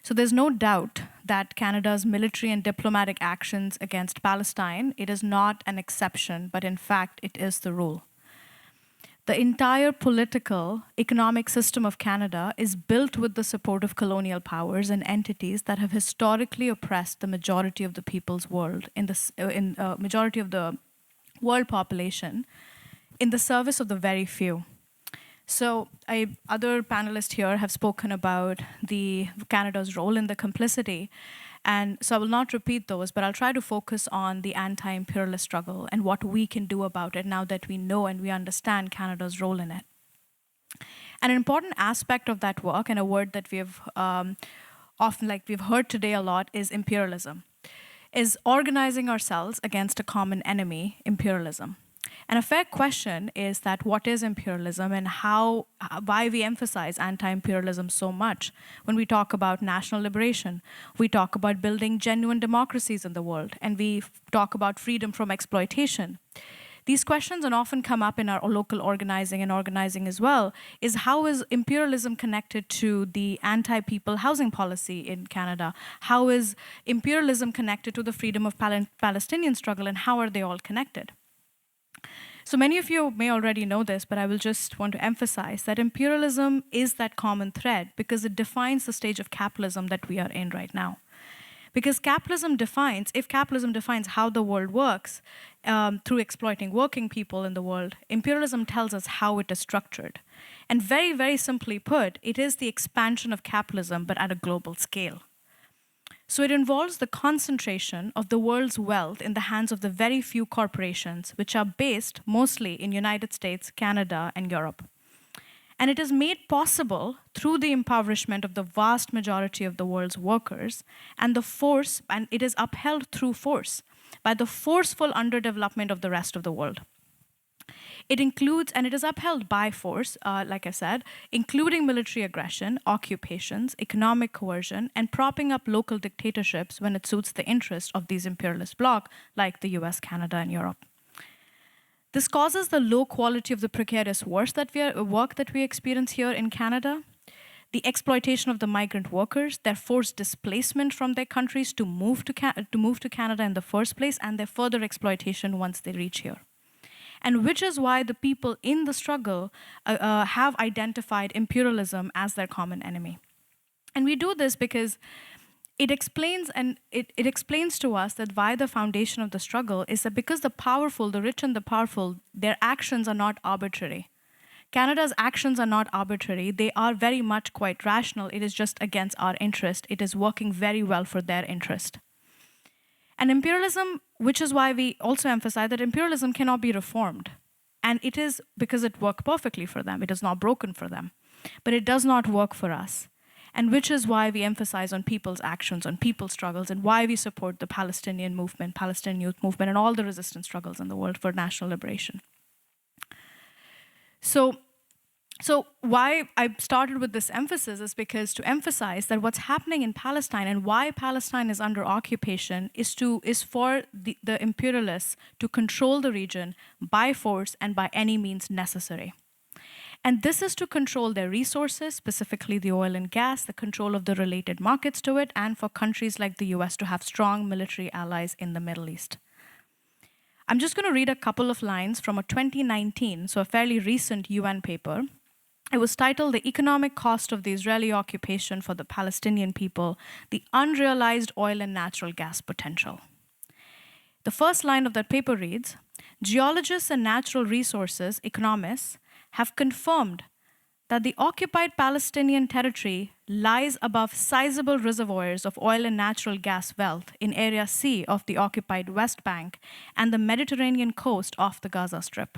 So there's no doubt that Canada's military and diplomatic actions against Palestine, it is not an exception, but in fact, it is the rule. The entire political, economic system of Canada is built with the support of colonial powers and entities that have historically oppressed the majority of the people's world, majority of the world population, in the service of the very few. So other panelists here have spoken about Canada's role in the complicity, and so I will not repeat those, but I'll try to focus on the anti-imperialist struggle and what we can do about it now that we know and we understand Canada's role in it. And an important aspect of that work, and a word that we've we've heard today a lot, is imperialism, is organizing ourselves against a common enemy, imperialism. And a fair question is that what is imperialism and why we emphasize anti-imperialism so much when we talk about national liberation, we talk about building genuine democracies in the world, and we talk about freedom from exploitation. These questions, and often come up in our local organizing and organizing as well, is how is imperialism connected to the anti-people housing policy in Canada? How is imperialism connected to the freedom of Palestinian struggle, and how are they all connected? So many of you may already know this, but I will just want to emphasize that imperialism is that common thread because it defines the stage of capitalism that we are in right now. Because if capitalism defines how the world works through exploiting working people in the world, imperialism tells us how it is structured. And very, very simply put, it is the expansion of capitalism, but at a global scale. So it involves the concentration of the world's wealth in the hands of the very few corporations, which are based mostly in United States, Canada, and Europe. And it is made possible through the impoverishment of the vast majority of the world's workers, and it is upheld through force by the forceful underdevelopment of the rest of the world. It includes, and it is upheld by force, like I said, including military aggression, occupations, economic coercion, and propping up local dictatorships when it suits the interest of these imperialist blocs, like the US, Canada, and Europe. This causes the low quality of the precarious work that we experience here in Canada, the exploitation of the migrant workers, their forced displacement from their countries to move to Canada in the first place, and their further exploitation once they reach here. And which is why the people in the struggle have identified imperialism as their common enemy. And we do this because it explains to us that why the foundation of the struggle is that because the powerful, the rich and the powerful, their actions are not arbitrary. Canada's actions are not arbitrary. They are very much quite rational. It is just against our interest. It is working very well for their interest. And imperialism, which is why we also emphasize that imperialism cannot be reformed. And it is because it worked perfectly for them. It is not broken for them. But it does not work for us. And which is why we emphasize on people's actions, on people's struggles, and why we support the Palestinian movement, Palestinian youth movement, and all the resistance struggles in the world for national liberation. So why I started with this emphasis is because to emphasize that what's happening in Palestine and why Palestine is under occupation is for the imperialists to control the region by force and by any means necessary. And this is to control their resources, specifically the oil and gas, the control of the related markets to it, and for countries like the US to have strong military allies in the Middle East. I'm just going to read a couple of lines from a 2019, so a fairly recent UN paper. It was titled "The Economic Cost of the Israeli Occupation for the Palestinian People, the Unrealized Oil and Natural Gas Potential." The first line of that paper reads, "Geologists and natural resources economists have confirmed that the occupied Palestinian territory lies above sizable reservoirs of oil and natural gas wealth in Area C of the occupied West Bank and the Mediterranean coast off the Gaza Strip."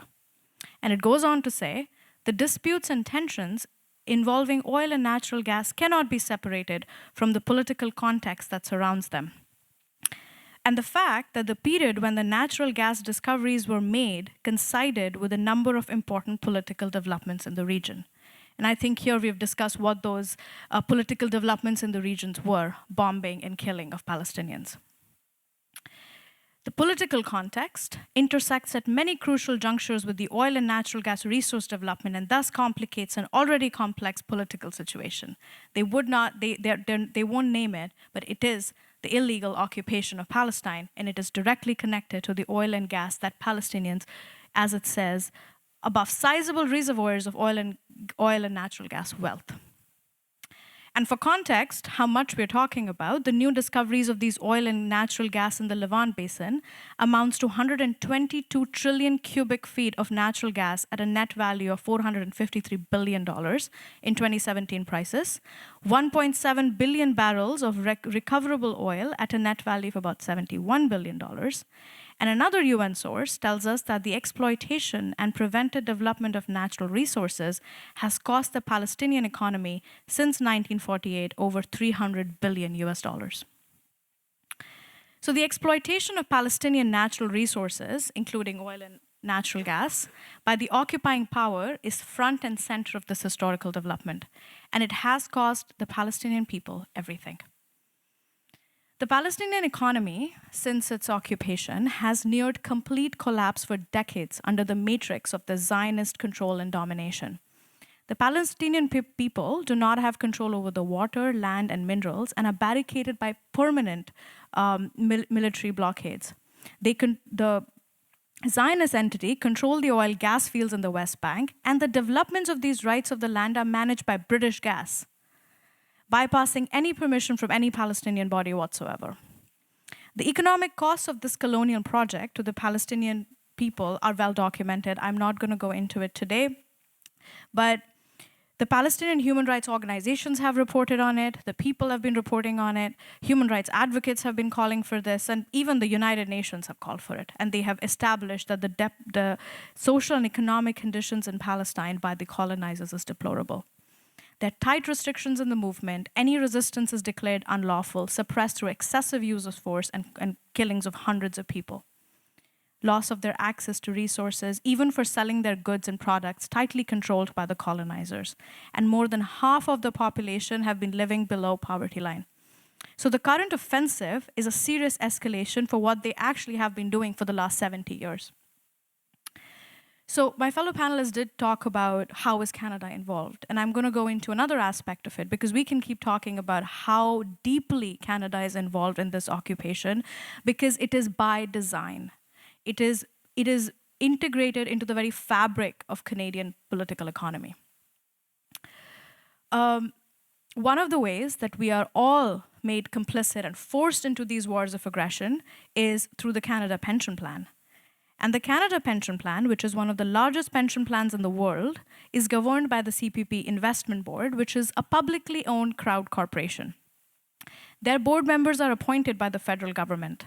And it goes on to say, "The disputes and tensions involving oil and natural gas cannot be separated from the political context that surrounds them. And the fact that the period when the natural gas discoveries were made coincided with a number of important political developments in the region." And I think here we've discussed what those political developments in the regions were: bombing and killing of Palestinians. The political context intersects at many crucial junctures with the oil and natural gas resource development and thus complicates an already complex political situation. They won't name it, but it is the illegal occupation of Palestine, and it is directly connected to the oil and gas that Palestinians, as it says, above sizable reservoirs of oil and natural gas wealth. And for context, how much we're talking about, the new discoveries of these oil and natural gas in the Levant Basin amounts to 122 trillion cubic feet of natural gas at a net value of $453 billion in 2017 prices, 1.7 billion barrels of recoverable oil at a net value of about $71 billion. And another UN source tells us that the exploitation and prevented development of natural resources has cost the Palestinian economy since 1948 over $300 billion US. So the exploitation of Palestinian natural resources, including oil natural gas by the occupying power is front and center of this historical development, and it has cost the Palestinian people everything. The Palestinian economy, since its occupation, has neared complete collapse for decades under the matrix of the Zionist control and domination. The Palestinian people do not have control over the water, land, and minerals and are barricaded by permanent military blockades. The Zionist entity control the oil gas fields in the West Bank, and the developments of these rights of the land are managed by British gas, bypassing any permission from any Palestinian body whatsoever. The economic costs of this colonial project to the Palestinian people are well documented. I'm not going to go into it today, but the Palestinian human rights organizations have reported on it, the people have been reporting on it, human rights advocates have been calling for this, and even the United Nations have called for it. And they have established that the social and economic conditions in Palestine by the colonizers is deplorable. There are tight restrictions in the movement. Any resistance is declared unlawful, suppressed through excessive use of force and killings of hundreds of people. Loss of their access to resources, even for selling their goods and products, tightly controlled by the colonizers. And more than half of the population have been living below poverty line. So the current offensive is a serious escalation for what they actually have been doing for the last 70 years. So my fellow panelists did talk about how is Canada involved, and I'm going to go into another aspect of it because we can keep talking about how deeply Canada is involved in this occupation because it is by design. It is integrated into the very fabric of Canadian political economy. One of the ways that we are all made complicit and forced into these wars of aggression is through the Canada Pension Plan. And the Canada Pension Plan, which is one of the largest pension plans in the world, is governed by the CPP Investment Board, which is a publicly owned crowd corporation. Their board members are appointed by the federal government.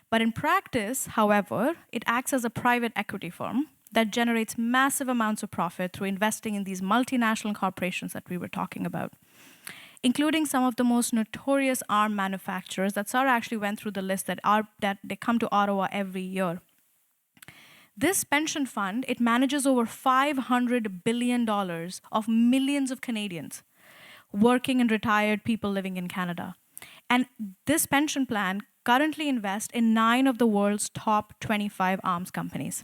But in practice, however, it acts as a private equity firm that generates massive amounts of profit through investing in these multinational corporations that we were talking about, including some of the most notorious arm manufacturers that Sarah actually went through the list that they come to Ottawa every year. This pension fund, it manages over $500 billion of millions of Canadians, working and retired people living in Canada. And this pension plan currently invests in 9 of the world's top 25 arms companies,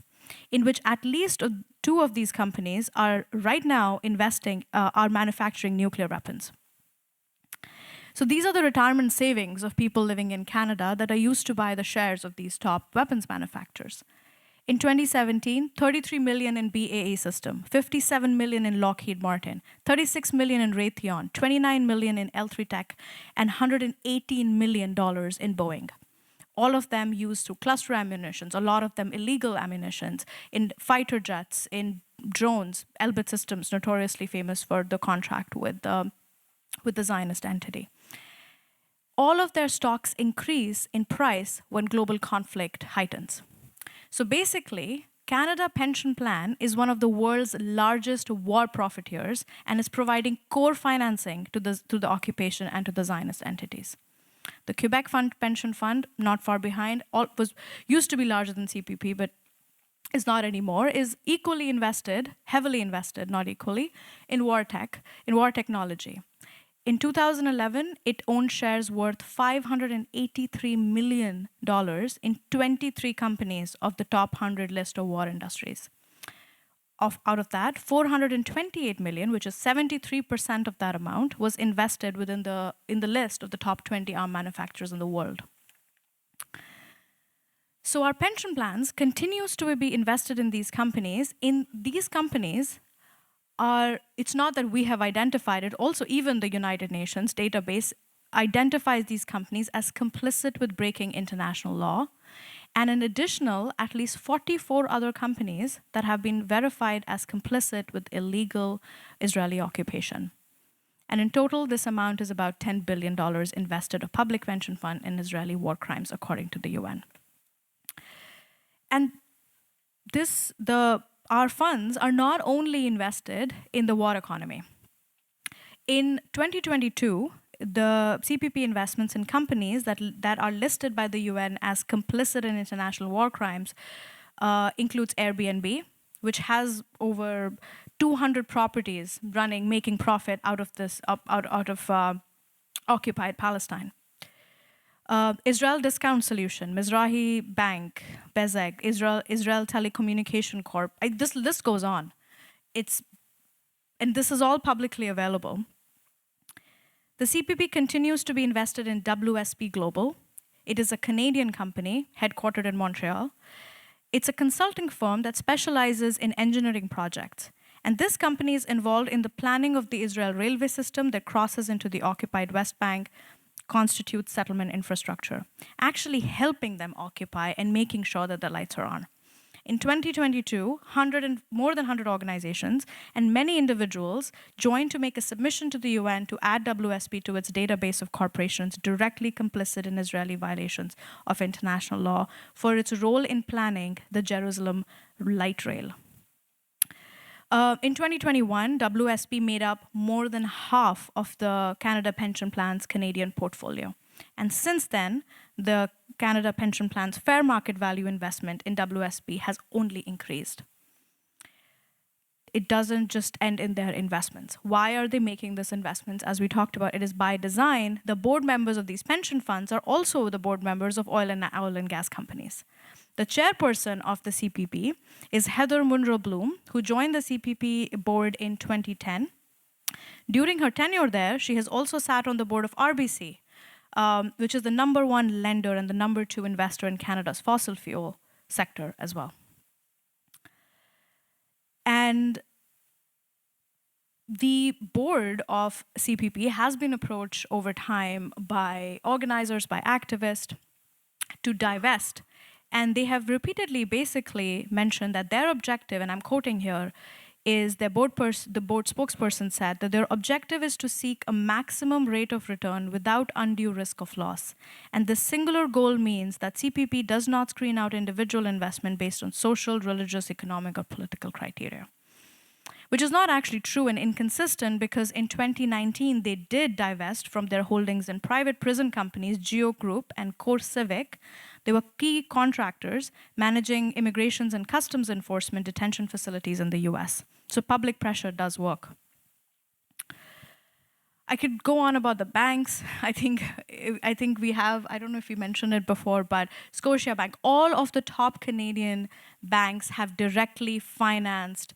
in which at least 2 of these companies are right now are manufacturing nuclear weapons. So these are the retirement savings of people living in Canada that are used to buy the shares of these top weapons manufacturers. In 2017, 33 million in BAE System, 57 million in Lockheed Martin, 36 million in Raytheon, 29 million in L3 Tech, and $118 million in Boeing. All of them used through cluster ammunitions, a lot of them illegal ammunitions, in fighter jets, in drones. ILPS Systems, notoriously famous for the contract with the Zionist entity. All of their stocks increase in price when global conflict heightens. So basically, Canada Pension Plan is one of the world's largest war profiteers and is providing core financing to the occupation and to the Zionist entities. The Quebec Pension Fund, not far behind, used to be larger than CPP, but is not anymore, is equally invested, heavily invested, not equally, in war technology. In 2011, it owned shares worth $583 million in 23 companies of the top 100 list of war industries. Out of that, $428 million, which is 73% of that amount, was invested in the list of the top 20 arm manufacturers in the world. So our pension plans continues to be invested in these companies. In these companies, it's not that we have identified it, also even the United Nations database identifies these companies as complicit with breaking international law, and an additional at least 44 other companies that have been verified as complicit with illegal Israeli occupation. And in total, this amount is about $10 billion invested, a public pension fund in Israeli war crimes, according to the UN. And our funds are not only invested in the war economy. In 2022, the CPP investments in companies that are listed by the UN as complicit in international war crimes includes Airbnb, which has over 200 properties running, making profit out of this, out of occupied Palestine. Israel Discount Solution, Mizrahi Bank, Bezek, Israel Telecommunication Corp. This list goes on. And this is all publicly available. The CPP continues to be invested in WSP Global. It is a Canadian company headquartered in Montreal. It's a consulting firm that specializes in engineering projects. And this company is involved in the planning of the Israel railway system that crosses into the occupied West Bank, constitutes settlement infrastructure, actually helping them occupy and making sure that the lights are on. In 2022, more than 100 organizations and many individuals joined to make a submission to the UN to add WSP to its database of corporations directly complicit in Israeli violations of international law for its role in planning the Jerusalem light rail. In 2021, WSP made up more than half of the Canada Pension Plan's Canadian portfolio. And since then, the Canada Pension Plan's fair market value investment in WSP has only increased. It doesn't just end in their investments. Why are they making these investments? As we talked about, it is by design. The board members of these pension funds are also the board members of oil and gas companies. The chairperson of the CPP is Heather Munro Bloom, who joined the CPP board in 2010. During her tenure there, she has also sat on the board of RBC, which is the #1 lender and the #2 investor in Canada's fossil fuel sector as well. And the board of CPP has been approached over time by organizers, by activists, to divest. And they have repeatedly basically mentioned that their objective, and I'm quoting here, is the board spokesperson said that their objective is to seek a maximum rate of return without undue risk of loss. And this singular goal means that CPP does not screen out individual investment based on social, religious, economic, or political criteria. Which is not actually true and inconsistent, because in 2019, they did divest from their holdings in private prison companies, Geo Group and Core Civic. They were key contractors managing immigrations and customs enforcement detention facilities in the US. So public pressure does work. I could go on about the banks. I think we have, I don't know if we mentioned it before, but Scotiabank, all of the top Canadian banks have directly financed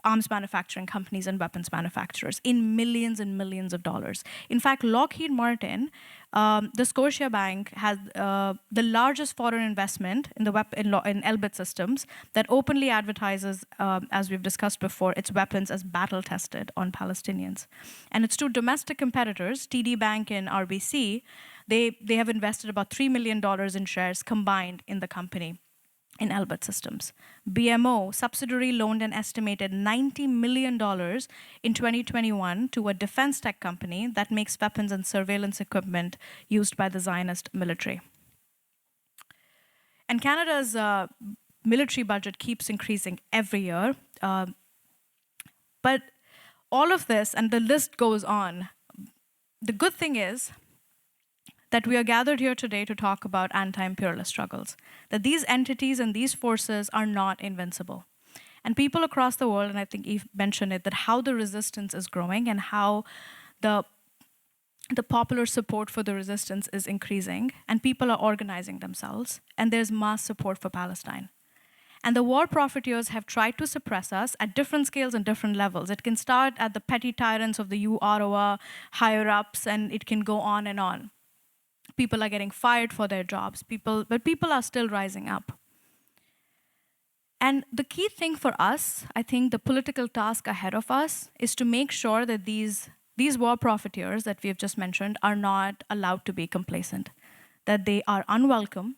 arms manufacturing companies and weapons manufacturers in millions and millions of dollars. In fact, Lockheed Martin, the Scotiabank has the largest foreign investment in in ILPS systems that openly advertises, as we've discussed before, its weapons as battle-tested on Palestinians. And its two domestic competitors, TD Bank and RBC, they have invested about $3 million in shares combined in the company in ILPS systems. BMO subsidiary loaned an estimated $90 million in 2021 to a defense tech company that makes weapons and surveillance equipment used by the Zionist military. And Canada's military budget keeps increasing every year. But all of this, and the list goes on, the good thing is that we are gathered here today to talk about anti-imperialist struggles, that these entities and these forces are not invincible. And people across the world, and I think Eve mentioned it, that how the resistance is growing and how the popular support for the resistance is increasing, and people are organizing themselves, and there's mass support for Palestine. And the war profiteers have tried to suppress us at different scales and different levels. It can start at the petty tyrants of the Ottawa higher-ups, and it can go on and on. People are getting fired for their jobs, but people are still rising up. And the key thing for us, I think the political task ahead of us, is to make sure that these war profiteers that we have just mentioned are not allowed to be complacent, that they are unwelcome,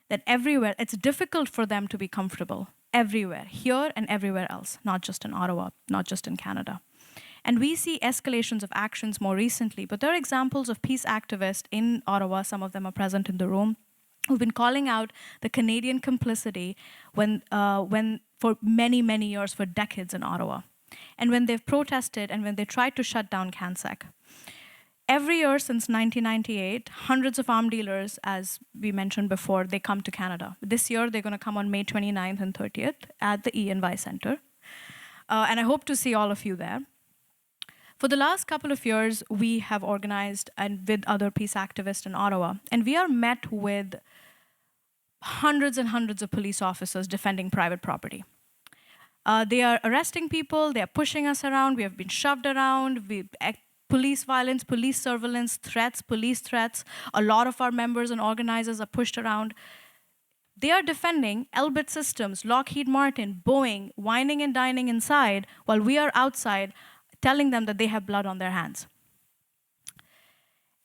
that everywhere, it's difficult for them to be comfortable, everywhere, here and everywhere else, not just in Ottawa, not just in Canada. And we see escalations of actions more recently, but there are examples of peace activists in Ottawa, some of them are present in the room, who've been calling out the Canadian complicity when for many, many years, for decades in Ottawa. And when they've protested and when they tried to shut down CANSEC. Every year since 1998, hundreds of arms dealers, as we mentioned before, they come to Canada. This year, they're going to come on May 29th and 30th at the E&Y Center. And I hope to see all of you there. For the last couple of years, we have organized and with other peace activists in Ottawa, and we are met with hundreds and hundreds of police officers defending private property. They are arresting people, they are pushing us around, we have been shoved around, police violence, police surveillance, threats, police threats. A lot of our members and organizers are pushed around. They are defending Elbit Systems, Lockheed Martin, Boeing, whining and dining inside, while we are outside telling them that they have blood on their hands.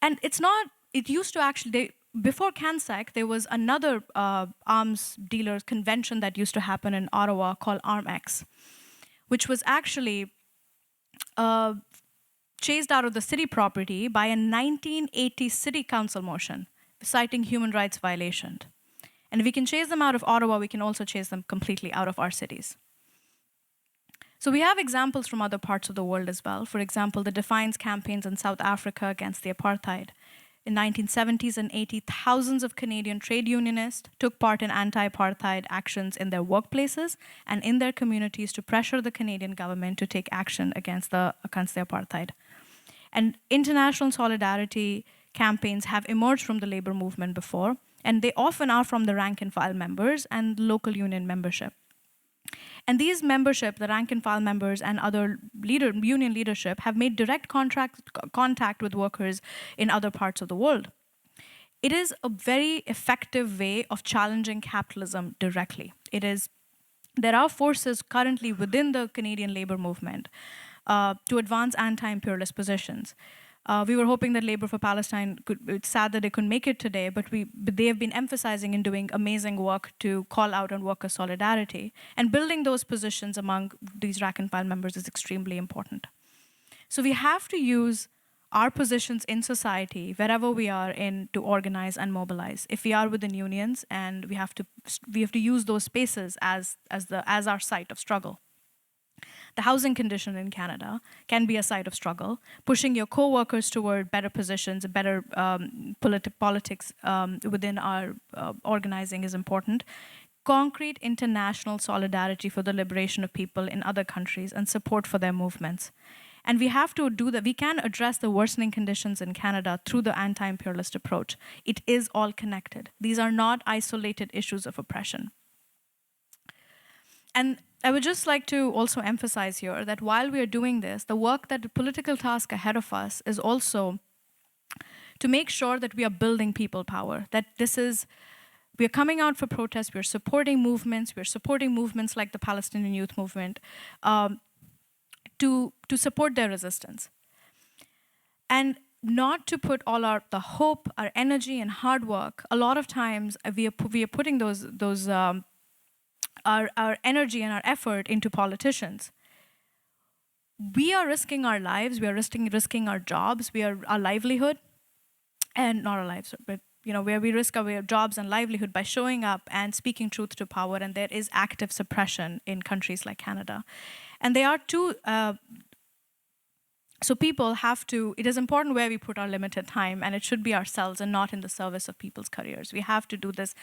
And it's not, it used to actually, before CanSec, there was another arms dealers convention that used to happen in Ottawa called ArmX, which was actually chased out of the city property by a 1980 city council motion citing human rights violation. And if we can chase them out of Ottawa, we can also chase them completely out of our cities. So we have examples from other parts of the world as well. For example, the Defiance campaigns in South Africa against the apartheid. In 1970s and 80s, thousands of Canadian trade unionists took part in anti-apartheid actions in their workplaces and in their communities to pressure the Canadian government to take action against the apartheid. And international solidarity campaigns have emerged from the labor movement before, and they often are from the rank and file members and local union membership. And these membership, the rank and file members and other union leadership, have made direct contact with workers in other parts of the world. It is a very effective way of challenging capitalism directly. There are forces currently within the Canadian labor movement to advance anti-imperialist positions. We were hoping that Labor for Palestine it's sad that they couldn't make it today, but they have been emphasizing and doing amazing work to call out on worker solidarity. And building those positions among these rank and file members is extremely important. So we have to use our positions in society, wherever we are in, to organize and mobilize. If we are within unions, and we have to use those spaces as our site of struggle. The housing condition in Canada can be a site of struggle. Pushing your co-workers toward better positions, better politics within our organizing is important. Concrete international solidarity for the liberation of people in other countries and support for their movements. And we have to do that. We can address the worsening conditions in Canada through the anti-imperialist approach. It is all connected. These are not isolated issues of oppression. And I would just like to also emphasize here that while we are doing this, the work, that the political task ahead of us is also to make sure that we are building people power, that we are coming out for protests, we're supporting movements like the Palestinian Youth Movement to support their resistance. And not to put all the hope, our energy and hard work. A lot of times we are putting our energy and our effort into politicians. We are risking our lives, we are risking our jobs, our livelihood, and not our lives, but where we risk our jobs and livelihood by showing up and speaking truth to power, and there is active suppression in countries like Canada. And there are two, so people have to, it is important where we put our limited time, and it should be ourselves and not in the service of people's careers. We have to do this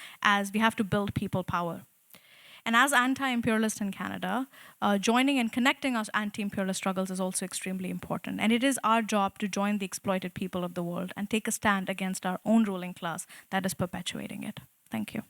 we have to build people power. And as anti-imperialist in Canada, joining and connecting our anti-imperialist struggles is also extremely important. And it is our job to join the exploited people of the world and take a stand against our own ruling class that is perpetuating it. Thank you.